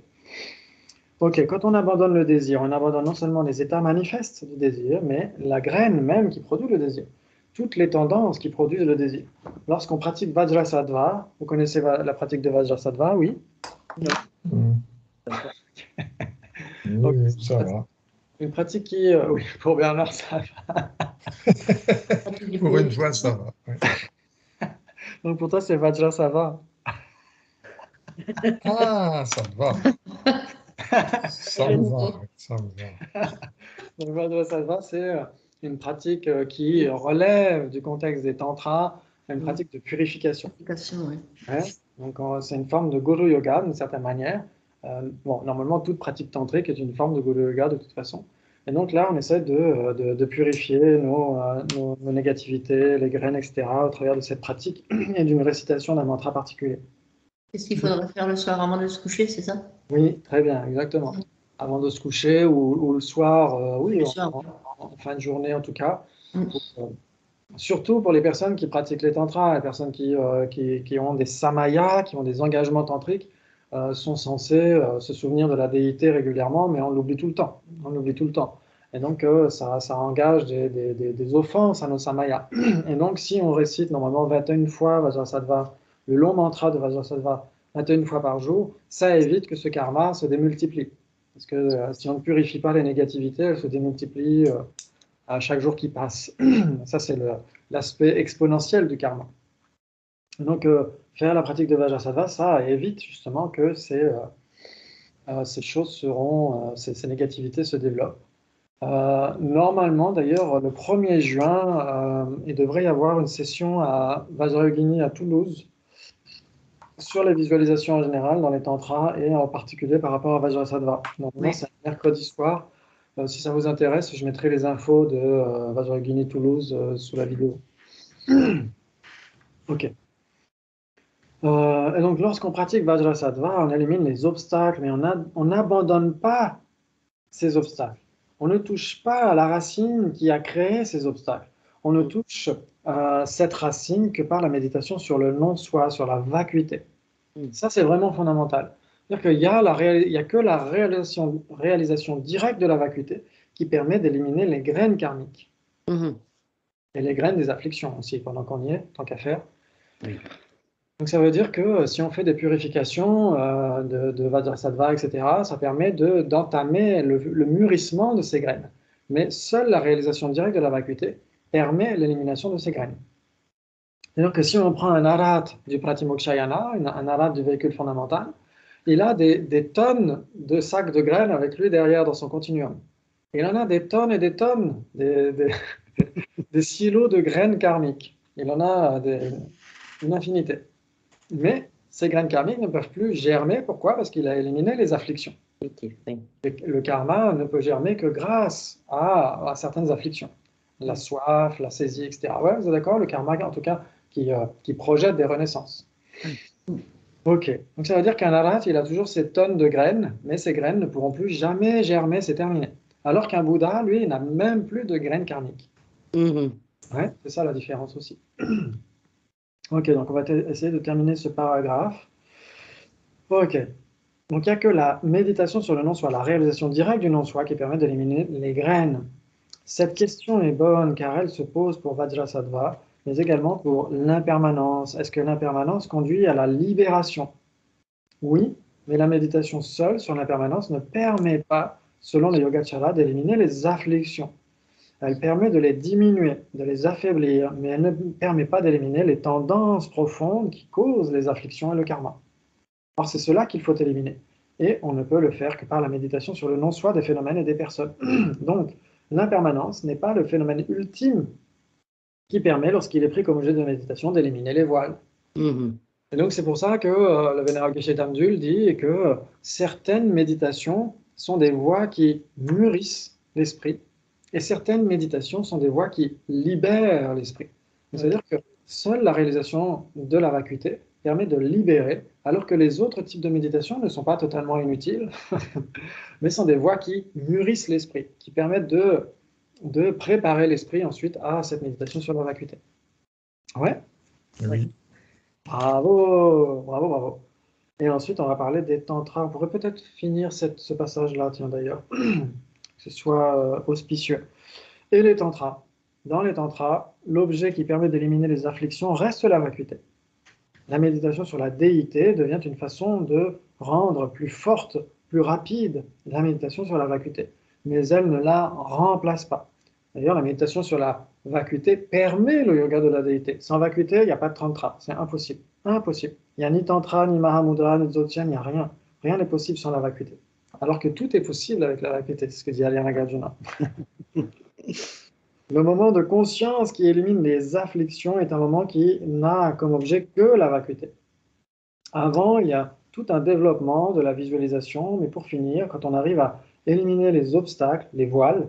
Ok, quand on abandonne le désir, on abandonne non seulement les états manifestes du désir, mais la graine même qui produit le désir. Toutes les tendances qui produisent le désir. Lorsqu'on pratique Vajrasattva, vous connaissez la pratique de Vajrasattva, oui? Oui, ça va. Une pratique qui, oui, pour Bernard, ça va. Pour une fois, ça va. Ouais. Donc pour toi, c'est Vajrasattva. Ah, ça me va. Ça me va, ça me va. Donc Vajrasattva, c'est une pratique qui relève du contexte des tantras, une pratique de purification. Ouais. Donc c'est une forme de Guru Yoga d'une certaine manière. Bon, normalement, toute pratique tantrique est une forme de Guru Yoga de toute façon. Et donc là, on essaie de purifier nos négativités, les graines, etc., au travers de cette pratique et d'une récitation d'un mantra particulier. Qu'est-ce qu'il faudrait faire le soir avant de se coucher, c'est ça? Oui, très bien, exactement. Avant de se coucher ou le soir, oui, en fin de journée en tout cas. Surtout pour les personnes qui pratiquent les tantras, les personnes qui ont des samayas, qui ont des engagements tantriques, sont censées se souvenir de la déité régulièrement, mais on l'oublie tout le temps. On l'oublie tout le temps. Et donc, ça engage des offenses à nos samayas. Et donc, si on récite normalement 21 fois Vajrasattva, le long mantra de Vajrasattva, 21 fois par jour, ça évite que ce karma se démultiplie. Parce que si on ne purifie pas les négativités, elles se démultiplient à chaque jour qui passe. Ça, c'est l'aspect exponentiel du karma. Donc, faire la pratique de Vajrasattva, ça évite justement que ces choses ces négativités se développent. Normalement, d'ailleurs, le 1er juin, il devrait y avoir une session à Vajrayogini à Toulouse sur les visualisations en général dans les tantras et en particulier par rapport à Vajrasattva. Normalement, c'est un mercredi soir. Si ça vous intéresse, je mettrai les infos de Vajrayogini Toulouse sous la vidéo. Ok. Et donc, lorsqu'on pratique Vajrasattva, on élimine les obstacles, mais on n'abandonne pas ces obstacles. On ne touche pas à la racine qui a créé ces obstacles. On ne touche cette racine que par la méditation sur le non-soi, sur la vacuité. Ça, c'est vraiment fondamental. C'est-à-dire qu'il n'y a que la réalisation directe de la vacuité qui permet d'éliminer les graines karmiques. Et les graines des afflictions aussi, pendant qu'on y est, tant qu'à faire. Oui. Donc ça veut dire que si on fait des purifications de Vajrasattva, etc., ça permet d'entamer le mûrissement de ces graines. Mais seule la réalisation directe de la vacuité permet l'élimination de ces graines. C'est-à-dire que si on prend un arat du Pratimokshayana, un arat du véhicule fondamental, il a des tonnes de sacs de graines avec lui derrière dans son continuum. Il en a des tonnes et des tonnes, des silos de graines karmiques. Il en a une infinité. Mais ces graines karmiques ne peuvent plus germer. Pourquoi? Parce qu'il a éliminé les afflictions. Le karma ne peut germer que grâce à certaines afflictions. La soif, la saisie, etc. Ouais, vous êtes d'accord? Le karma, en tout cas, qui projette des renaissances. Ok. Donc ça veut dire qu'un arat, il a toujours ces tonnes de graines, mais ces graines ne pourront plus jamais germer, c'est terminé. Alors qu'un Bouddha, lui, il n'a même plus de graines karmiques. Ouais, c'est ça la différence aussi. Ok, donc on va essayer de terminer ce paragraphe. Ok. Donc il n'y a que la méditation sur le non-soi, la réalisation directe du non-soi qui permet d'éliminer les graines. Cette question est bonne car elle se pose pour Vajrasattva, mais également pour l'impermanence. Est-ce que l'impermanence conduit à la libération? Oui, mais la méditation seule sur l'impermanence ne permet pas, selon le Yogacara, d'éliminer les afflictions. Elle permet de les diminuer, de les affaiblir, mais elle ne permet pas d'éliminer les tendances profondes qui causent les afflictions et le karma. Alors c'est cela qu'il faut éliminer. Et on ne peut le faire que par la méditation sur le non-soi des phénomènes et des personnes. Donc, l'impermanence n'est pas le phénomène ultime qui permet, lorsqu'il est pris comme objet de méditation, d'éliminer les voiles. Et donc c'est pour ça que le vénérable Geshe Tamdul dit que certaines méditations sont des voies qui mûrissent l'esprit, et certaines méditations sont des voies qui libèrent l'esprit. C'est-à-dire que seule la réalisation de la vacuité permet de libérer, alors que les autres types de méditation ne sont pas totalement inutiles, mais sont des voies qui mûrissent l'esprit, qui permettent de préparer l'esprit ensuite à cette méditation sur la vacuité. Ouais. Oui. Bravo, bravo, bravo. Et ensuite, on va parler des tantras. On pourrait peut-être finir ce passage-là, tiens d'ailleurs, que ce soit auspicieux. Et les tantras. Dans les tantras, l'objet qui permet d'éliminer les afflictions reste la vacuité. La méditation sur la déité devient une façon de rendre plus forte, plus rapide la méditation sur la vacuité. Mais elle ne la remplace pas. D'ailleurs, la méditation sur la vacuité permet le yoga de la déité. Sans vacuité, il n'y a pas de tantra. C'est impossible. Impossible. Il n'y a ni tantra, ni mahamudra, ni dzogchen, il n'y a rien. Rien n'est possible sans la vacuité. Alors que tout est possible avec la vacuité, c'est ce que dit Alaya Nagarjuna. Le moment de conscience qui élimine les afflictions est un moment qui n'a comme objet que la vacuité. Avant, il y a tout un développement de la visualisation, mais pour finir, quand on arrive à éliminer les obstacles, les voiles,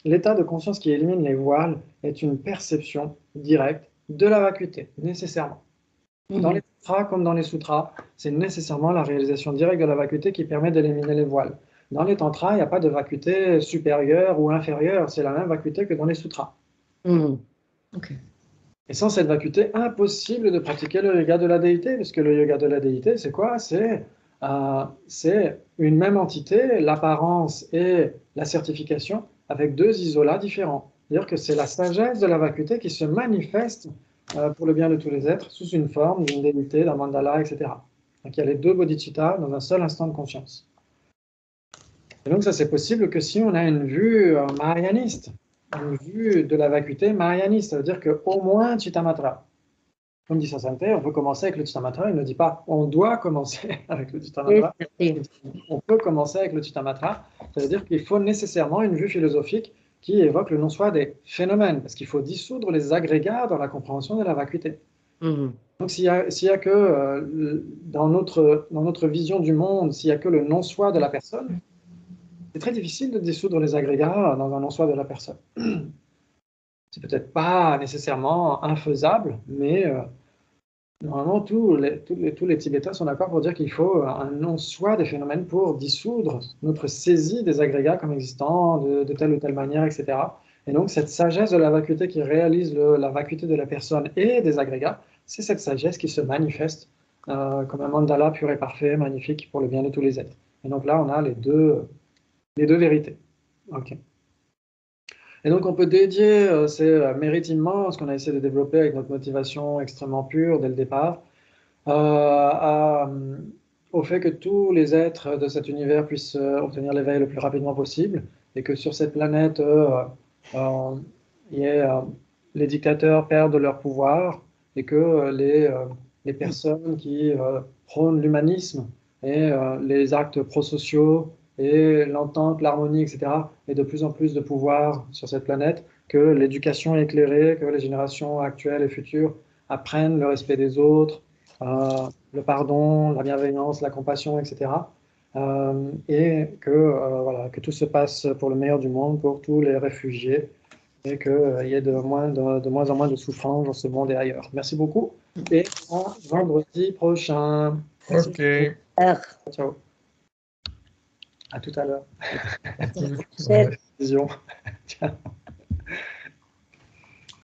l'état de conscience qui élimine les voiles est une perception directe de la vacuité, nécessairement. Dans les sutras comme dans les sutras, c'est nécessairement la réalisation directe de la vacuité qui permet d'éliminer les voiles. Dans les tantras, il n'y a pas de vacuité supérieure ou inférieure, c'est la même vacuité que dans les sutras. Okay. Et sans cette vacuité, impossible de pratiquer le yoga de la déité, parce que le yoga de la déité, c'est quoi? C'est une même entité, l'apparence et la certification, avec deux isolats différents. C'est-à-dire que c'est la sagesse de la vacuité qui se manifeste pour le bien de tous les êtres, sous une forme d'une déité, d'un mandala, etc. Donc il y a les deux bodhicittas dans un seul instant de conscience. Et donc ça, c'est possible que si on a une vue mahayaniste, une vue de la vacuité mahayaniste, ça veut dire qu'au moins Chittamatra. Comme dit Sasanté, on peut commencer avec le Chittamatra, il ne dit pas on doit commencer avec le Chittamatra, on peut commencer avec le Chittamatra, ça veut dire qu'il faut nécessairement une vue philosophique qui évoque le non-soi des phénomènes, parce qu'il faut dissoudre les agrégats dans la compréhension de la vacuité. Donc s'il y a que, dans notre vision du monde, s'il n'y a que le non-soi de la personne, c'est très difficile de dissoudre les agrégats dans un non-soi de la personne. C'est peut-être pas nécessairement infaisable, mais normalement tous les Tibétains sont d'accord pour dire qu'il faut un non-soi des phénomènes pour dissoudre notre saisie des agrégats comme existants de telle ou telle manière, etc. Et donc cette sagesse de la vacuité qui réalise la vacuité de la personne et des agrégats, c'est cette sagesse qui se manifeste comme un mandala pur et parfait, magnifique pour le bien de tous les êtres. Et donc là, on a les deux vérités. Okay. Et donc on peut dédier ces mérites immenses qu'on a essayé de développer avec notre motivation extrêmement pure dès le départ au fait que tous les êtres de cet univers puissent obtenir l'éveil le plus rapidement possible et que sur cette planète, les dictateurs perdent leur pouvoir et que les personnes qui prônent l'humanisme et les actes prosociaux et l'entente, l'harmonie, etc., et de plus en plus de pouvoir sur cette planète, que l'éducation éclairée, que les générations actuelles et futures apprennent le respect des autres, le pardon, la bienveillance, la compassion, etc., et que tout se passe pour le meilleur du monde, pour tous les réfugiés, et qu'il y ait de moins en moins de souffrance dans ce monde et ailleurs. Merci beaucoup, et à vendredi prochain. Merci. Ok. Ciao. À tout à l'heure. À tous. Ciao. Ciao.